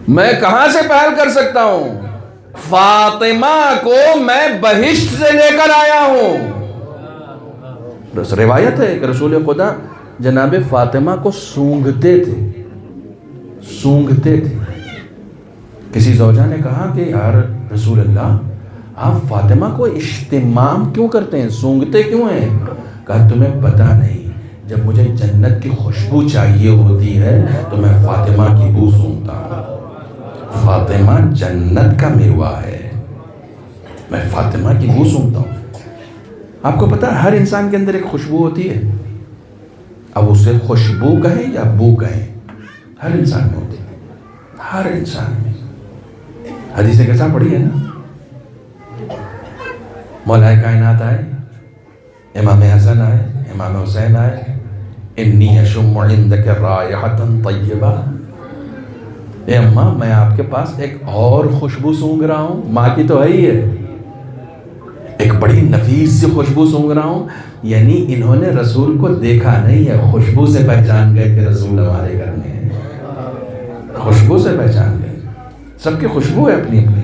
میں کہاں سے پہل کر سکتا ہوں؟ فاطمہ کو میں بہشت سے لے کر آیا ہوں. روایت ہے کہ رسول خدا جناب فاطمہ کو سونگھتے تھے. کسی زوجہ نے کہا کہ یار رسول اللہ، آپ فاطمہ کو اشتمام کیوں کرتے ہیں، سونگھتے کیوں ہیں؟ کہا تمہیں پتہ نہیں، جب مجھے جنت کی خوشبو چاہیے ہوتی ہے تو میں فاطمہ کی بو سونگھتا ہوں. فاطمہ جنت کا میوہ ہے، میں فاطمہ کی بو سونگھتا ہوں. آپ کو پتہ ہے ہر انسان کے اندر ایک خوشبو ہوتی ہے. اب اسے خوشبو کہیں یا بو کہیں، ہر انسان میں ہوتی ہے، ہر انسان میں. حدیث کے ساتھ پڑھی ہے نا، مولا کائنات آئے، امام حسن آئے، امام حسین آئے، انی اشم عندک رائحۃ طیبہ. اے اماں میں آپ کے پاس ایک اور خوشبو سونگھ رہا ہوں. ماں کی تو ہے ہی ہے، ایک بڑی نفیس سی خوشبو سونگھ رہا ہوں. یعنی انہوں نے رسول کو دیکھا نہیں ہے، خوشبو سے پہچان گئے کہ رسول ہمارے گھر میں ہے. خوشبو سے پہچان گئے. سب کی خوشبو ہے اپنی اپنی.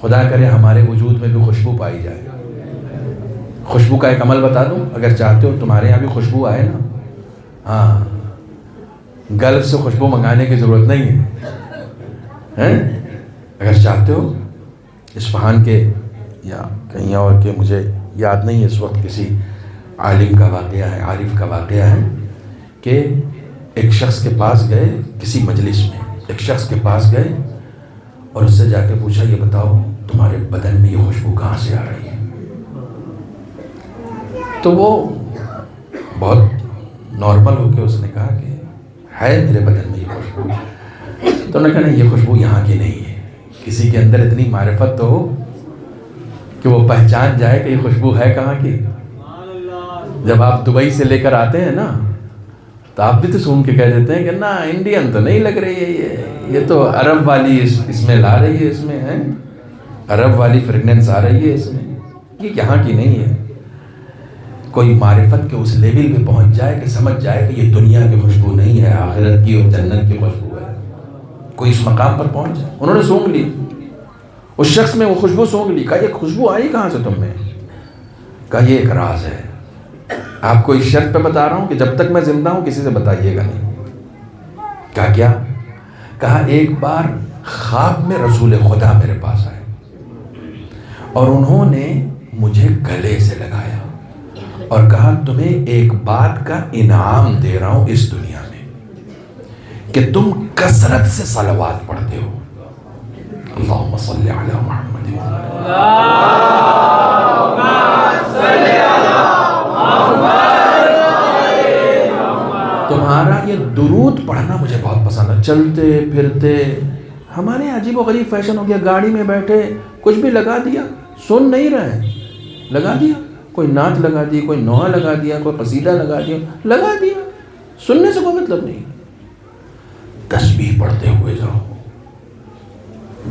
خدا کرے ہمارے وجود میں بھی خوشبو پائی جائے. خوشبو کا ایک عمل بتا دوں، اگر چاہتے ہو تمہارے یہاں بھی خوشبو آئے نا، ہاں گلف سے خوشبو منگانے کی ضرورت نہیں ہے. اگر چاہتے ہو اصفہان کے یا کہیں اور کے، مجھے یاد نہیں اس وقت، کسی عالم کا واقعہ ہے، عارف کا واقعہ ہے کہ ایک شخص کے پاس گئے، کسی مجلس میں ایک شخص کے پاس گئے اور اس سے جا کے پوچھا یہ بتاؤ تمہارے بدن میں یہ خوشبو کہاں سے آ رہی ہے؟ تو وہ بہت نارمل ہو کے اس نے کہا کہ ہے میرے بدن میں یہ خوشبو. تو انہوں نے کہا نہیں یہ خوشبو یہاں کی نہیں ہے. کسی کے اندر اتنی معرفت تو ہو کہ وہ پہچان جائے کہ یہ خوشبو ہے کہاں کی. جب آپ دبئی سے لے کر آتے ہیں نا تو آپ بھی تو سون کے کہہ دیتے ہیں کہ نا انڈین تو نہیں لگ رہی ہے، یہ تو عرب والی اسمیل آ رہی ہے، اس میں ہے عرب والی فریگننس آ رہی ہے اس میں، یہ یہاں کی نہیں ہے. کوئی معرفت کے اس لیول پہ پہنچ جائے کہ سمجھ جائے کہ یہ دنیا کی خوشبو نہیں ہے، آخرت کی اور جنت کی خوشبو ہے. کوئی اس مقام پر پہنچ جائے. انہوں نے سونگ لی، اس شخص میں وہ خوشبو سونگ لی. کہا یہ خوشبو آئی کہاں سے تم میں؟ کہا یہ ایک راز ہے، آپ کو اس شرط پہ بتا رہا ہوں کہ جب تک میں زندہ ہوں کسی سے بتائیے گا نہیں. کہا کیا؟ کہا ایک بار خواب میں رسول خدا میرے پاس آئے اور انہوں نے مجھے گلے سے لگایا اور کہا تمہیں ایک بات کا انعام دے رہا ہوں اس دنیا میں کہ تم کثرت سے صلوات پڑھتے ہو. اللہم صلی علی محمد. تمہارا یہ درود پڑھنا مجھے بہت پسند ہے. چلتے پھرتے ہمارے عجیب و غریب فیشن ہو گیا، گاڑی میں بیٹھے کچھ بھی لگا دیا، سن نہیں رہے، لگا دیا، کوئی نعت لگا دی، کوئی نوحہ لگا دیا، کوئی قصیدہ لگا دیا، سننے سے کوئی مطلب نہیں. تسبیح پڑھتے ہوئے جاؤ،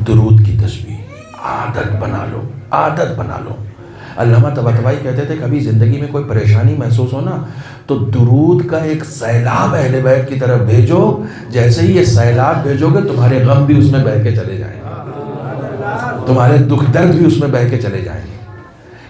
درود کی تسبیح عادت بنا لو. علامہ طباطبائی کہتے تھے کبھی زندگی میں کوئی پریشانی محسوس ہو نا تو درود کا ایک سیلاب اہل بیت کی طرف بھیجو. جیسے ہی یہ سیلاب بھیجو گے تمہارے غم بھی اس میں بہہ کے چلے جائیں گے، تمہارے دکھ درد بھی اس میں بہہ کے چلے جائیں گے.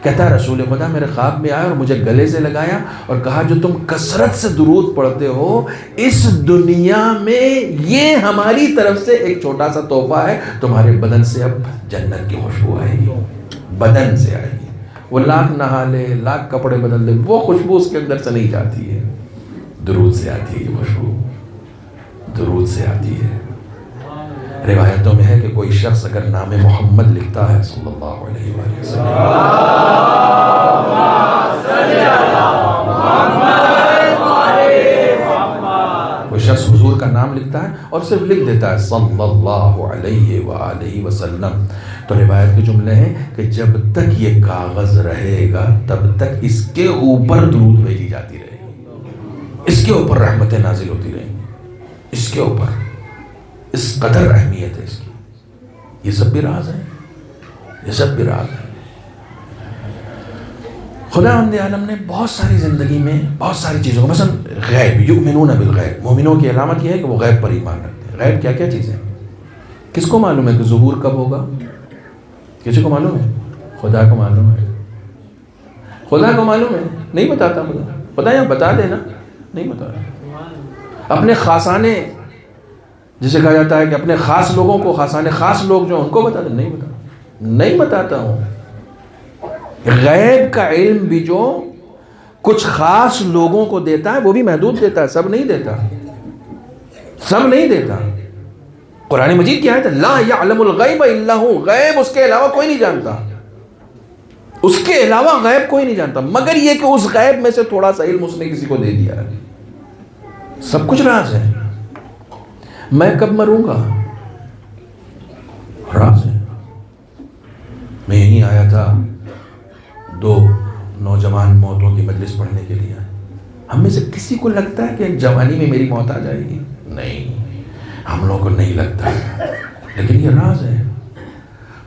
کہتا ہے رسول خدا میرے خواب میں آیا اور مجھے گلے سے لگایا اور کہا جو تم کثرت سے درود پڑھتے ہو اس دنیا میں یہ ہماری طرف سے ایک چھوٹا سا تحفہ ہے، تمہارے بدن سے اب جنت کی خوشبو آئے گی، بدن سے آئے گی. وہ لاکھ نہا لے، لاکھ کپڑے بدل لے، وہ خوشبو اس کے اندر سے نہیں جاتی ہے، درود سے آتی ہے یہ خوشبو، درود سے آتی ہے۔ روایتوں میں ہے کہ کوئی شخص اگر نام محمد لکھتا ہے صلی اللہ علیہ وآلہ وسلم، کوئی شخص حضور کا نام لکھتا ہے اور صرف لکھ دیتا ہے صلی اللہ علیہ وآلہ وسلم، تو روایت کے جملے ہیں کہ جب تک یہ کاغذ رہے گا تب تک اس کے اوپر درود بھیجی جاتی رہے گی، اس کے اوپر رحمتیں نازل ہوتی رہیں گی، اس کے اوپر، اس قدر اہمیت ہے اس کی۔ یہ سب بھی راز ہے، یہ سب بھی راز ہے۔ خداوند عالم نے بہت ساری زندگی میں بہت ساری چیزوں کو، مثلا غیب، یؤمنون بالغیب، مومنوں کی علامت یہ ہے کہ وہ غیب پر ایمان رکھتے ہیں۔ غیب کیا کیا چیزیں؟ کس کو معلوم ہے کہ ظہور کب ہوگا؟ کسی کو معلوم ہے؟ خدا کو معلوم ہے، خدا کو معلوم ہے، نہیں بتاتا خدا، پتہ ہے بتا دینا، نہیں بتاتا۔ اپنے خاصانے، جسے کہا جاتا ہے کہ اپنے خاص لوگوں کو، خاصانے خاص لوگ جو ان کو بتا دے، نہیں بتاتا، نہیں بتاتا ہوں۔ غیب کا علم بھی جو کچھ خاص لوگوں کو دیتا ہے وہ بھی محدود دیتا ہے، سب نہیں دیتا، سب نہیں دیتا۔ قرآن مجید کی آیت ہے لا یعلم الغیب الا ہو، غیب اس کے علاوہ کوئی نہیں جانتا، اس کے علاوہ غیب کوئی نہیں جانتا، مگر یہ کہ اس غیب میں سے تھوڑا سا علم اس نے کسی کو دے دیا ہے۔ سب کچھ راز ہے۔ میں کب مروں گا راز ہے۔ میں یہیں آیا تھا، 2 نوجوان موتوں کی مجلس پڑھنے کے لیے، ہم میں سے کسی کو لگتا ہے کہ جوانی میں میری موت آ جائے گی؟ نہیں، ہم لوگوں کو نہیں لگتا، لیکن یہ راز ہے۔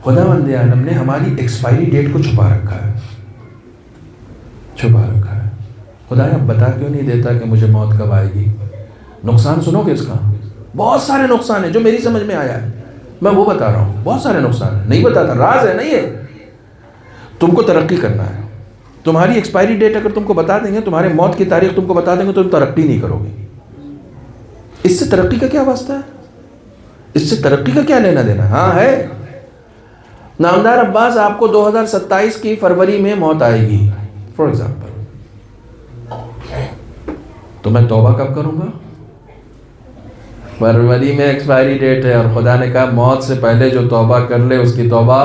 خداوند عالم نے ہماری ایکسپائری ڈیٹ کو چھپا رکھا ہے، چھپا رکھا ہے۔ خدا اب بتا کیوں نہیں دیتا کہ مجھے موت کب آئے گی؟ نقصان سنو گے اس کا، بہت سارے نقصان ہیں جو میری سمجھ میں آیا ہے، میں وہ بتا رہا ہوں، بہت سارے نقصان ہیں، نہیں بتاتا، راز ہے، نہیں ہے۔ تم کو ترقی کرنا ہے، تمہاری ایکسپائری ڈیٹ اگر تم کو بتا دیں گے، تمہارے موت کی تاریخ تم کو بتا دیں گے، تو تم ترقی نہیں کرو گے۔ اس سے ترقی کا کیا واسطہ ہے؟ اس سے ترقی کا کیا لینا دینا؟ ہاں ہے، نامدار عباس آپ کو 2027 کی فروری میں موت آئے گی فار ایگزامپل، تو میں توبہ کب کروں گا؟ فروری میں ایکسپائری ڈیٹ ہے، اور خدا نے کہا موت سے پہلے جو توبہ کر لے اس کی توبہ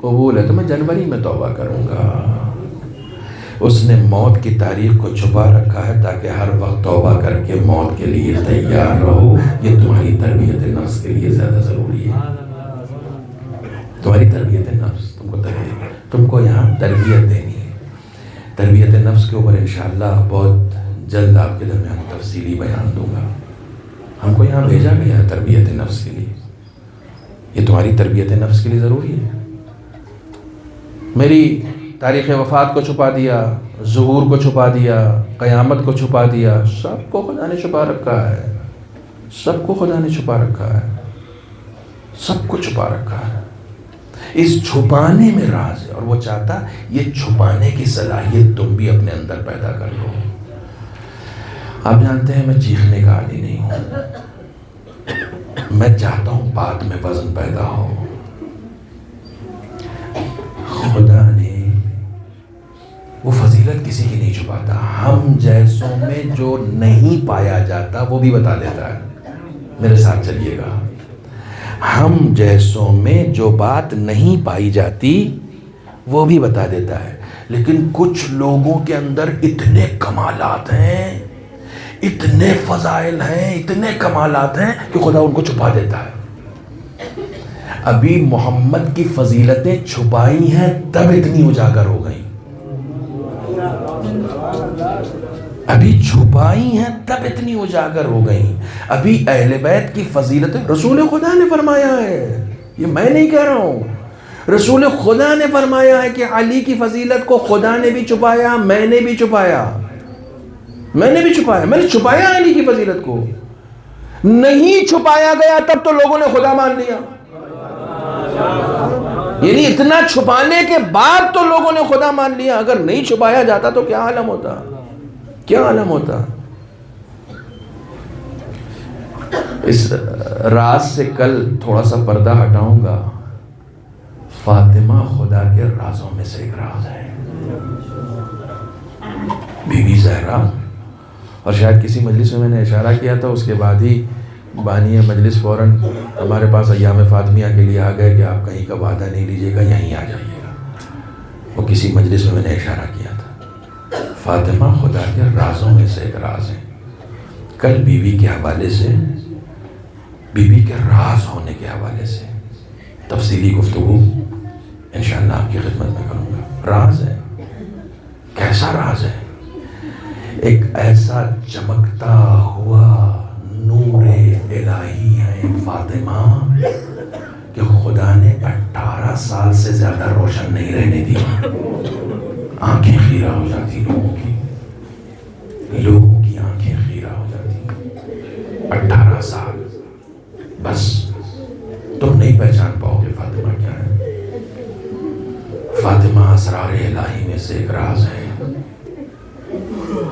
قبول ہے، تو میں جنوری میں توبہ کروں گا۔ اس نے موت کی تاریخ کو چھپا رکھا ہے تاکہ ہر وقت توبہ کر کے موت کے لیے تیار رہو۔ یہ تمہاری تربیت نفس کے لیے زیادہ ضروری ہے، تمہاری تربیت نفس، تم کو یہاں تربیت دینی ہے۔ تربیت نفس کے اوپر انشاءاللہ بہت جلد آپ کے درمیان تفصیلی بیان دوں گا۔ ہم کو یہاں بھیجا گیا ہے تربیت نفس کے لیے، یہ تمہاری تربیت نفس کے لیے ضروری ہے۔ میری تاریخ وفات کو چھپا دیا، ظہور کو چھپا دیا، قیامت کو چھپا دیا، سب کو خدا نے چھپا رکھا ہے، سب کو خدا نے چھپا رکھا ہے، سب کو چھپا رکھا ہے۔ اس چھپانے میں راز ہے، اور وہ چاہتا یہ چھپانے کی صلاحیت تم بھی اپنے اندر پیدا کر لو۔ آپ جانتے ہیں میں چیخنے کا عادی نہیں ہوں، میں چاہتا ہوں بات میں وزن پیدا ہو۔ خدا نے وہ فضیلت کسی کی نہیں چھپاتا، ہم جیسوں میں جو نہیں پایا جاتا وہ بھی بتا دیتا ہے۔ میرے ساتھ چلیے گا، ہم جیسوں میں جو بات نہیں پائی جاتی وہ بھی بتا دیتا ہے، لیکن کچھ لوگوں کے اندر اتنے کمالات ہیں، اتنے فضائل ہیں، اتنے کمالات ہیں کہ خدا ان کو چھپا دیتا ہے۔ ابھی محمد کی فضیلتیں چھپائی ہیں تب اتنی اجاگر ہو گئیں، ابھی چھپائی ہیں تب اتنی اجاگر ہو گئیں۔ ابھی اہل بیت کی فضیلتیں رسول خدا نے فرمایا ہے، یہ میں نہیں کہہ رہا ہوں، رسول خدا نے فرمایا ہے کہ علی کی فضیلت کو خدا نے بھی چھپایا، میں نے بھی چھپایا، میں نے بھی چھپایا، میں نے چھپایا علی کی فضیلت کو۔ نہیں چھپایا گیا تب تو لوگوں نے خدا مان لیا، یعنی اتنا چھپانے کے بعد تو لوگوں نے خدا مان لیا۔ اگر نہیں چھپایا جاتا تو کیا عالم ہوتا، کیا عالم ہوتا۔ اس راز سے کل تھوڑا سا پردہ ہٹاؤں گا، فاطمہ خدا کے رازوں میں سے ایک راز ہے، بی بی زہرا. اور شاید کسی مجلس میں نے اشارہ کیا تھا، اس کے بعد ہی بانی مجلس فوراً ہمارے پاس ایام فاطمیہ کے لیے آ گئے کہ آپ کہیں کا وعدہ نہیں لیجیے گا، یہیں آ جائیے گا. وہ کسی مجلس میں نے اشارہ کیا تھا. فاطمہ خدا کے رازوں میں سے ایک راز ہے. کل بیوی کے حوالے سے، بیوی کے راز ہونے کے حوالے سے تفصیلی گفتگو انشاءاللہ آپ کی خدمت میں کروں گا. راز ہے، کیسا راز ہے؟ ایک ایسا چمکتا ہوا نور الہی ہے فاطمہ کہ خدا نے 18 سال سے زیادہ روشن نہیں رہنے دی. آنکھیں خیرہ ہو جاتی لوگوں کی آنکھیں خیرہ ہو جاتی. 18 سال بس تم نہیں پہچان پاؤ گے فاطمہ کیا ہے. فاطمہ اسرار الہی میں سے ایک راز ہے.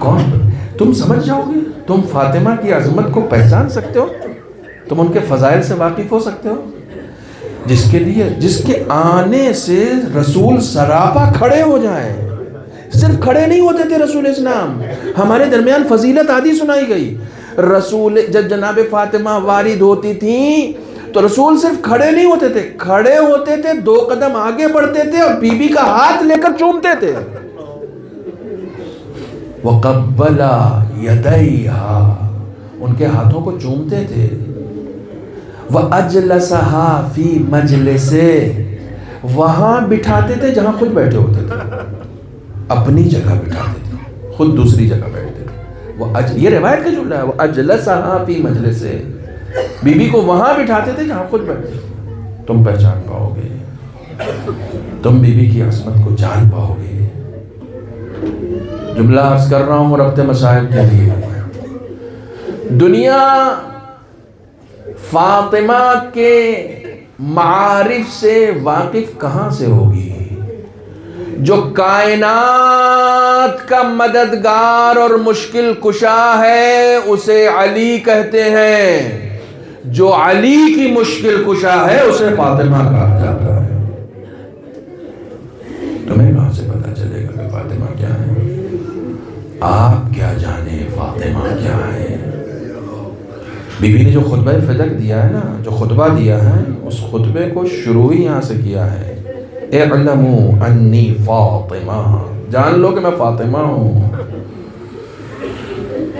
کون؟ تم سمجھ جاؤ گے، تم فاطمہ کی عظمت کو پہچان سکتے ہو، تم ان کے فضائل سے واقف ہو سکتے ہو، جس کے آنے سے رسول سراپا کھڑے ہو جائیں. صرف کھڑے نہیں ہوتے تھے رسول اسلام، ہمارے درمیان فضیلت آدھی سنائی گئی. رسول جب جناب فاطمہ وارد ہوتی تھیں تو رسول صرف کھڑے نہیں ہوتے تھے، کھڑے ہوتے تھے، 2 قدم آگے بڑھتے تھے اور بی بی کا ہاتھ لے کر چومتے تھے. وَقَبَّلَ يَدَيْهَا، ان کے ہاتھوں کو چومتے تھے. وَأَجْلَسَهَا فِي مَجْلِسِهِ، وہاں بٹھاتے تھے جہاں خود بیٹھے ہوتے تھے، اپنی جگہ بٹھاتے تھے، خود دوسری جگہ بیٹھتے تھے. یہ روایت کا جملہ ہے، وَأَجْلَسَهَا فِي مَجْلِسِهِ، بی بی کو وہاں بٹھاتے تھے جہاں خود بیٹھتے تھے. تم پہچان پاؤ گے، تم بی بی کی عظمت کو جان پاؤ گے. جملہ عرض کر رہا ہوں ربط مسائل کے لیے. دنیا فاطمہ کے معارف سے واقف کہاں سے ہوگی؟ جو کائنات کا مددگار اور مشکل کشا ہے اسے علی کہتے ہیں، جو علی کی مشکل کشا ہے اسے فاطمہ کہا جاتا ہے. تمہیں کہاں سے پتا چلے گا کہ فاطمہ کیا ہے؟ آپ کیا جانے فاطمہ کیا ہے؟ بی بی نے جو خطبہ فدق دیا ہے نا، جو خطبہ دیا ہے، اس خطبے کو شروع ہی یہاں سے کیا ہے. اعلموا انی فاطمہ، جان لو کہ میں فاطمہ ہوں.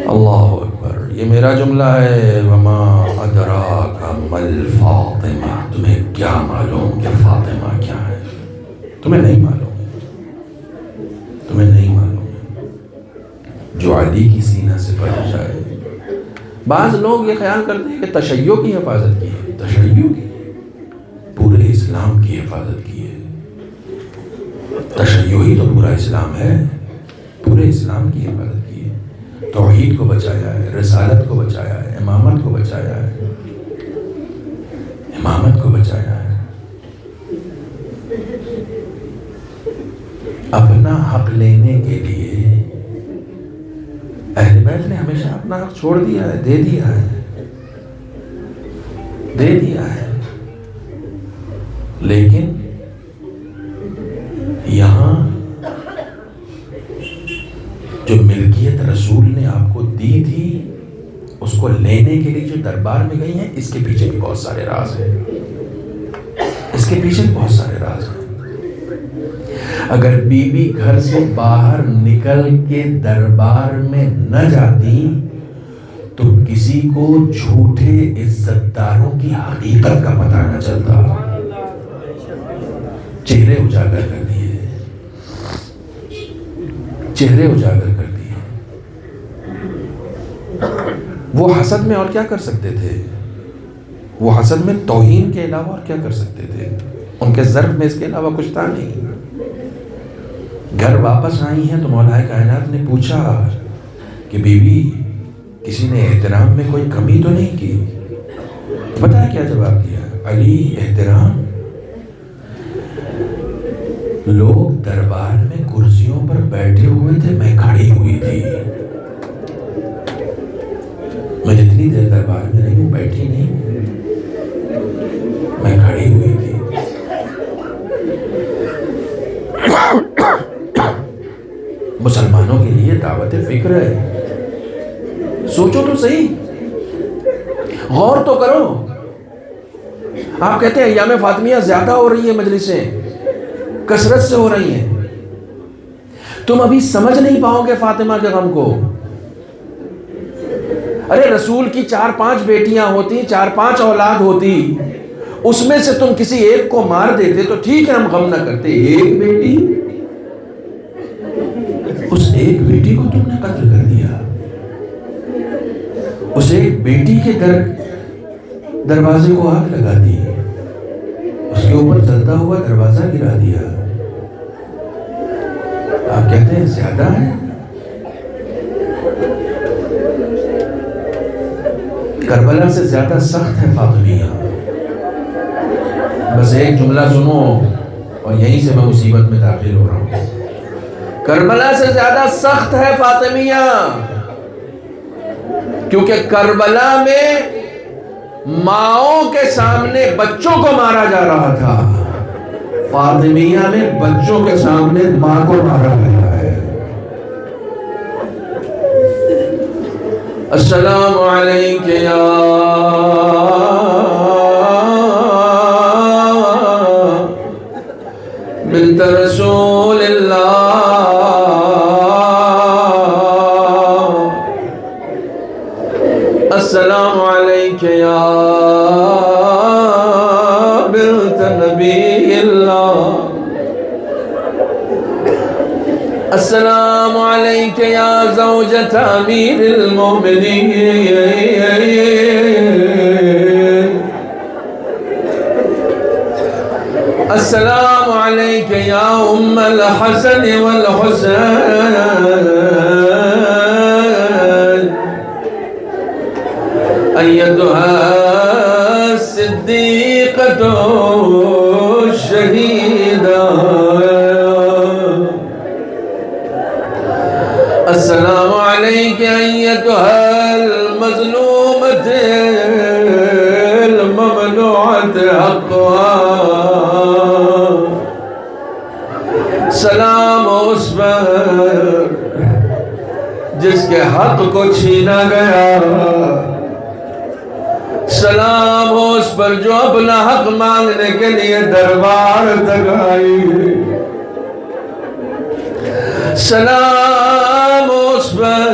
اللہ اکبر، یہ میرا جملہ ہے. وما ادراک مل فاطمہ، تمہیں کیا معلوم کہ فاطمہ کیا ہے؟ تمہیں نہیں معلوم ہے، تمہیں نہیں معلوم ہے. جو علی کی سینہ سے پڑھ جائے. بعض لوگ یہ خیال کرتے ہیں کہ تشیع کی حفاظت کی ہے، تشیع کی، پورے اسلام کی حفاظت کی ہے. تشیع ہی تو پورا اسلام ہے، پورے اسلام کی حفاظت کی ہے. توحید کو بچایا ہے، رسالت کو بچایا ہے، امامت کو بچایا ہے، امامت کو بچایا ہے. اپنا حق لینے کے لیے اہل بیت نے ہمیشہ اپنا حق چھوڑ دیا ہے، دے دیا ہے، دے دیا ہے. لیکن یہاں جو ملکیت رسول نے آپ کو دی تھی اس کو لینے کے لیے جو دربار میں گئی ہیں، اس کے پیچھے بھی بہت سارے راز ہیں، اس کے پیچھے بھی بہت سارے راز ہیں. اگر بی بی گھر سے باہر نکل کے دربار میں نہ جاتی تو کسی کو جھوٹے عزت داروں کی حقیقت کا پتہ نہ چلتا. چہرے اجاگر کر دیے، چہرے اجاگر کر دیے. وہ حسد میں اور کیا کر سکتے تھے؟ وہ حسد میں توہین کے علاوہ اور کیا کر سکتے تھے؟ ان کے ظرف میں اس کے علاوہ کچھ تھا نہیں. گھر واپس آئی ہیں تو مولا کائنات نے پوچھا کہ بی بی کسی نے احترام میں کوئی کمی تو نہیں کی؟ پتہ ہے کیا جواب دیا؟ علی احترام، لوگ دربار میں کرسیوں پر بیٹھے ہوئے تھے، میں کھڑی ہوئی تھی. میں جتنی دیر دربار میں رہی ہوں بیٹھی نہیں، میں کھڑی ہوئی تھی. مسلمانوں کے لیے دعوت فکر ہے. سوچو تو صحیح، غور تو کرو. آپ کہتے ہیں ایام فاطمیہ زیادہ ہو رہی ہیں، مجلسیں کثرت سے ہو رہی ہیں. تم ابھی سمجھ نہیں پاؤ گے فاطمہ کے غم کو. ارے رسول کی 4-5 بیٹیاں ہوتی، 4-5 اولاد ہوتی، اس میں سے تم کسی ایک کو مار دیتے تو ٹھیک ہے، ہم غم نہ کرتے. ایک بیٹی، اس ایک بیٹی کو تم نے قتل کر دیا. اس ایک بیٹی کے دروازے کو آگ لگا دی، اس کے اوپر جلتا ہوا دروازہ گرا دیا. آپ کہتے ہیں زیادہ ہے. کربلا سے زیادہ سخت ہے فاطمیہ. بس ایک جملہ سنو اور یہیں سے میں مصیبت میں داخل ہو رہا ہوں. کربلا سے زیادہ سخت ہے فاطمیہ، کیونکہ کربلا میں ماؤں کے سامنے بچوں کو مارا جا رہا تھا، فاطمیہ میں بچوں کے سامنے ماں کو مارا گیا ہے. السلام علیکم یا بنت رسول اللہ، السلام علیکم یا بنت نبی اللہ، السلام علیکم یا زوجۃ امیر المومنین، السلام علیکم یا ام الحسن والحسین، ایتها الصدیقۃ الشہیدہ، السلام علیکم ایتها المظلومۃ الممنوعۃ حقها، سلام اس پر جس کے حق کو چھینا گیا، سلام اس پر جو اپنا حق مانگنے کے لیے دربار تک آئی، سلام اس پر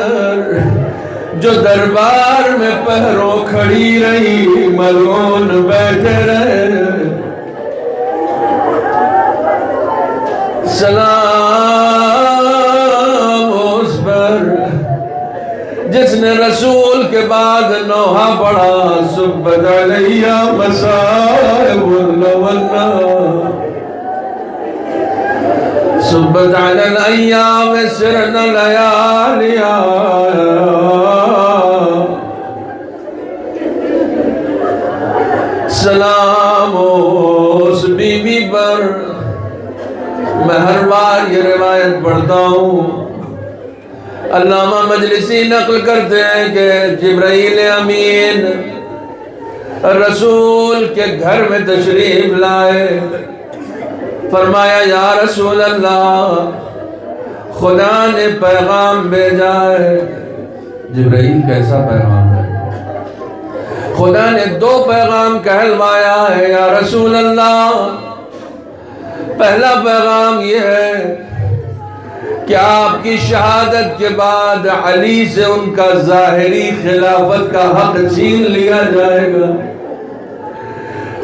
جو دربار میں پہروں کھڑی رہی، ملعون بیٹھے رہے، سلام اس پر جس نے رسول کے بعد نوحہ پڑھا، سبت علیہ مصائب والنار، سبت علی الایام سرن لیالیا، سلام اس بی بی پر. میں ہر بار یہ روایت پڑھتا ہوں، علامہ مجلسی نقل کرتے ہیں کہ جبرائیل امین رسول کے گھر میں تشریف لائے، فرمایا یا رسول اللہ خدا نے پیغام بھیجا ہے. جبرائیل کیسا پیغام ہے؟ خدا نے 2 پیغام کہلوایا ہے یا رسول اللہ. پہلا پیغام یہ ہے کہ آپ کی شہادت کے بعد علی سے ان کا ظاہری خلافت کا حق چھین لیا جائے گا.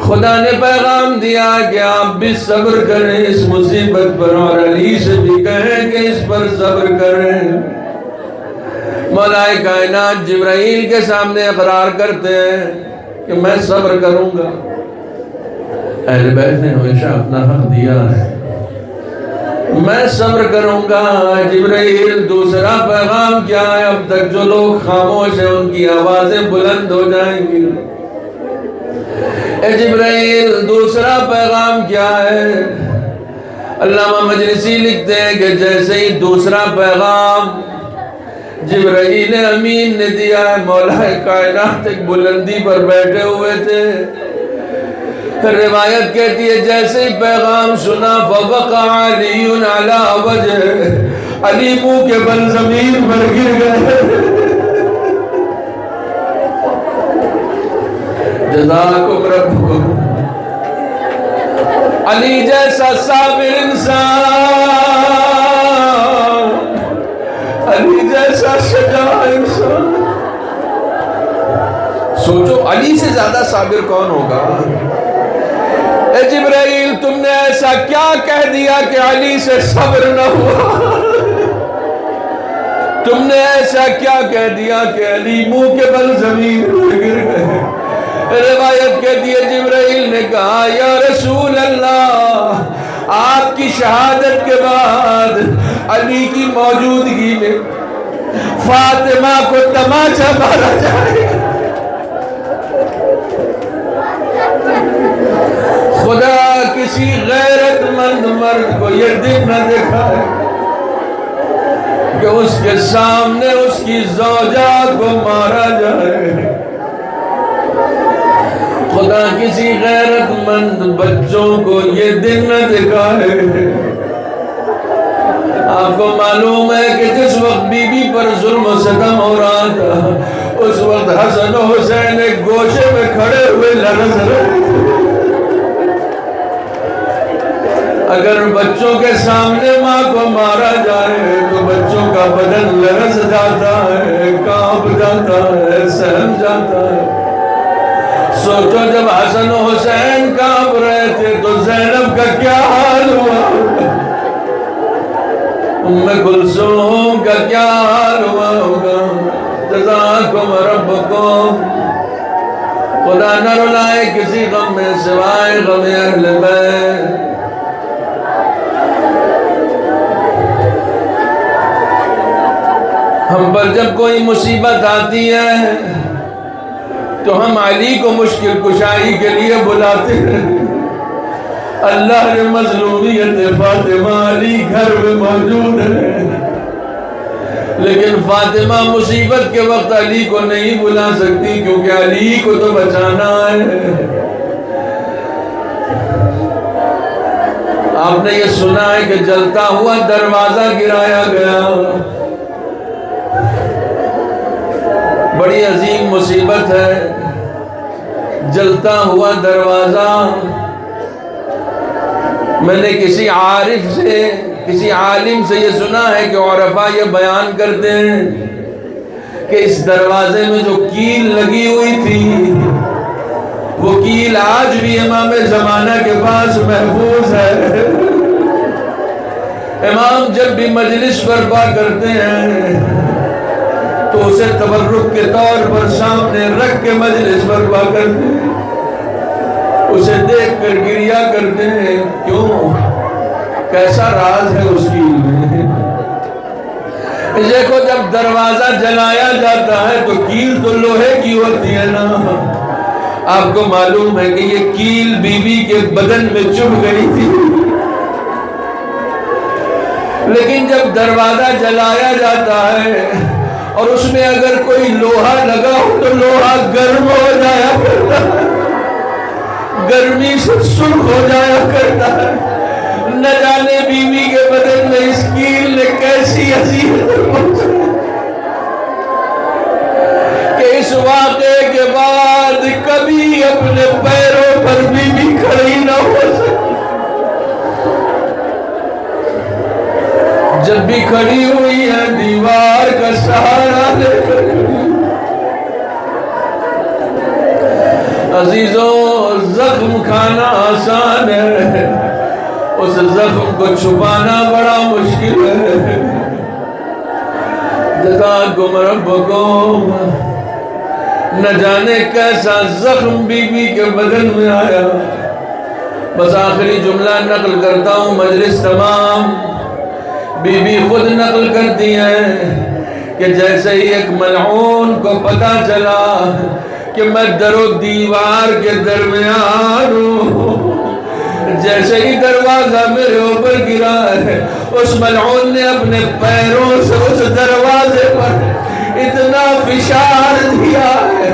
خدا نے پیغام دیا کہ آپ بھی صبر کریں اس مصیبت پر، اور علی سے بھی کہیں کہ اس پر صبر کریں. مولا کائنات جبرائیل کے سامنے اقرار کرتے ہیں کہ میں صبر کروں گا. اہل بیت نے ہمیشہ اپنا حق دیا ہے، میں صبر کروں گا. جبرائیل دوسرا پیغام کیا ہے؟ اب تک جو لوگ خاموش ہیں ان کی آوازیں بلند ہو جائیں گی. اے جبرائیل دوسرا پیغام کیا ہے؟ علامہ مجلسی لکھتے ہیں کہ جیسے ہی دوسرا پیغام جبرائیل امین نے دیا ہے، مولا کائنات ایک بلندی پر بیٹھے ہوئے تھے. روایت کہتی ہے جیسے ہی پیغام سنا فوقع علی علی وجہ، علی منہ کے بل زمین پر گر گئے. جزاکم ربکم. علی جیسا صابر انسان، علی جیسا شجاع انسان. سوچو علی سے زیادہ صابر کون ہوگا؟ اے جبرائیل، تم نے ایسا کیا کہہ دیا کہ علی سے صبر نہ ہوا؟ تم نے ایسا کیا کہہ دیا کہ علی منہ کے بل زمین پر گر گئے؟ روایت کہتی ہے جبرائیل نے کہا یا رسول اللہ، آپ کی شہادت کے بعد علی کی موجودگی میں فاطمہ کو تماچا مارا جائے. خدا کسی غیرت مند مرد کو یہ دن نہ دکھائے کہ اس کے سامنے اس کی زوجہ کو مارا جائے. خدا کسی غیرت مند بچوں کو یہ دن نہ دکھائے. آپ کو معلوم ہے کہ جس وقت بی بی پر ظلم و ستم ہو رہا تھا، اس وقت حسن و حسین ایک گوشے میں کھڑے ہوئے لرز رہے. اگر بچوں کے سامنے ماں کو مارا جائے تو بچوں کا بدن لرز جاتا ہے، کانپ جاتا ہے، سہم جاتا ہے. سوچو جب حسن و حسین کانپ رہے تھے تو زینب کا کیا حال ہوا، ام کلثوم کا کیا حال ہوا ہوگا. جزاکم ربکم. خدا نہ رلائے کسی غم میں سوائے غم اہل بیت. ہم پر جب کوئی مصیبت آتی ہے تو ہم علی کو مشکل کشائی کے لیے بلاتے ہیں. اللہ نے مظلومیت فاطمہ علی گھر میں موجود ہے، لیکن فاطمہ مصیبت کے وقت علی کو نہیں بلا سکتی کیونکہ علی کو تو بچانا ہے. آپ نے یہ سنا ہے کہ جلتا ہوا دروازہ گرایا گیا. بڑی عظیم مصیبت ہے جلتا ہوا دروازہ. میں نے کسی عارف سے، کسی عالم سے یہ سنا ہے کہ عرفاء یہ بیان کرتے ہیں کہ اس دروازے میں جو کیل لگی ہوئی تھی وہ کیل آج بھی امام زمانہ کے پاس محفوظ ہے. امام جب بھی مجلس برپا کرتے ہیں تو اسے تبرک کے طور پر سامنے رکھ کے مجلس برپا کرتے ہیں، اسے دیکھ کر گریا کرتے ہیں. کیوں؟ کیسا راز ہے اس کیل میں. دیکھو جب دروازہ جلایا جاتا ہے تو کیل تو لوہے کی ہوتی ہے نا. آپ کو معلوم ہے کہ یہ کیل بی بی کے بدن میں چبھ گئی تھی، لیکن جب دروازہ جلایا جاتا ہے اور اس میں اگر کوئی لوہا لگا ہو تو لوہا گرم ہو جایا کرتا ہے، گرمی سے سرخ ہو جایا کرتا ہے. نہ جانے بیوی کے بدن میں اس کیل نے کیسی اذیت پہنچائی کہ اس واقعے کے بعد کبھی اپنے پیروں پر بیوی کھڑی نہ ہو سکی. جب بھی کھڑی ہوئی ہے دیوار کا سہارا لے کر. عزیزوں، زخم کھانا آسان ہے، اس زخم کو چھپانا بڑا مشکل ہے. جزاکم ربکم. نہ جانے کیسا زخم بی بی کے بدن میں آیا. بس آخری جملہ نقل کرتا ہوں، مجلس تمام. بی بی خود نقل کرتی ہیں کہ جیسے ہی ایک ملعون کو پتہ چلا کہ میں در و دیوار کے درمیان ہوں، جیسے ہی دروازہ میرے اوپر گرا ہے، اس ملعون نے اپنے پیروں سے اس دروازے پر اتنا فشار دیا ہے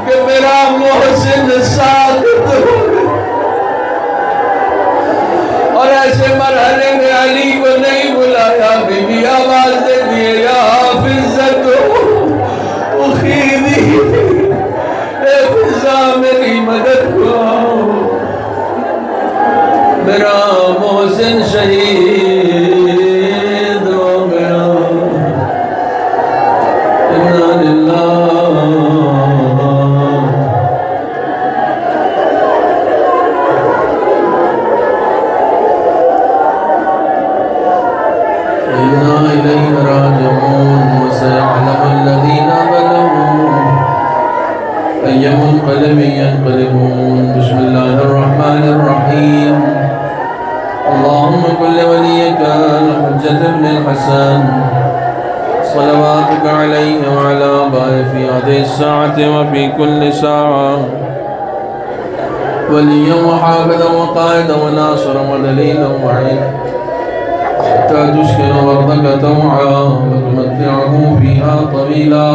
کہ میرا محسن ساقط ہو گیا. اور ایسے مرحلے میں علی کو نہیں بلا یا بیوی آواز دیتی ہے یا حافظت اخیدی، اے فضا میری مدد کو، میرا محسن شہید ہو گیا، انا للہ انا الیہ راجعون، وسيعلم الذین ظلموا أي منقلب ينقلبون. بسم الله الرحمن الرحيم. اللهم كن لوليك الحجة بن الحسن صلواتك عليه وعلى آبائه في هذه الساعة وفي كل ساعة، وليا وحافظا وقائدا وناصرا ودليلا وعينا، حتى تسكن أرضك طوعا وتمتعه فيها طويلا.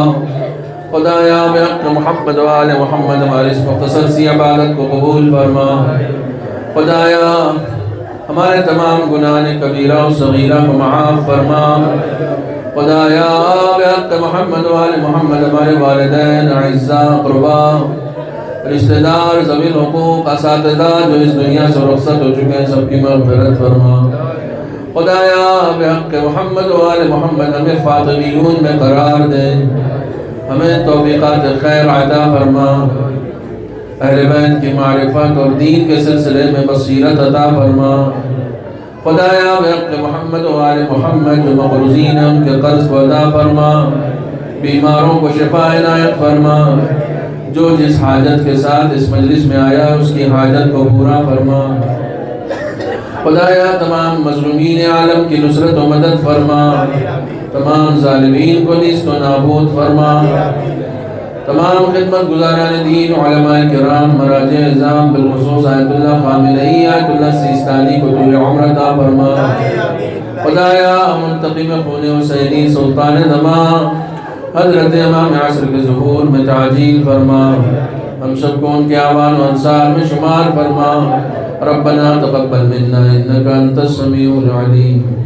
خدایا بحق محمد و آل محمد ہمارے اس مختصر سی عبادت کو قبول فرما. خدایا ہمارے تمام گناہ کبیرہ و صغیرہ کو معاف فرما. خدایا بحق محمد و آل محمد ہمارے والدین، اعزاء، اقربا، رشتہ دار، ذوی الحقوق، اساتذہ جو اس دنیا سے رخصت ہو چکے ہیں سب کی مغفرت فرما. خدایا بحق محمد و آل محمد ہمیں فاطمیون میں قرار دے، ہمیں توفیقات خیر عطا فرما. اہل بیت کی معرفت اور دین کے سلسلے میں بصیرت عطا فرما. خدایا بحق محمد و آل محمد جو مقروضین ہیں ان کے قرض کو ادا فرما. بیماروں کو شفا عنایت فرما. جو جس حاجت کے ساتھ اس مجلس میں آیا اس کی حاجت کو پورا فرما. خدایا تمام مظلومین عالم کی نصرت و مدد فرما. تمام ظالمین کو نیست و نابود فرما. تمام خدمت گزاران دین، علماء کرام، مراجع اعظام، بالخصوص آیت اللہ خامنئی، آیت اللہ سیستانی کو طول عمر عطا فرما. خدایا منتقم خون حسینی سلطان زمان حضرت امام عصر کے ظہور میں تعجیل فرما. ہم سب کو ان کے اعوان و انصار میں شمار فرما. ربنا تقبل منا انك انت السميع العليم.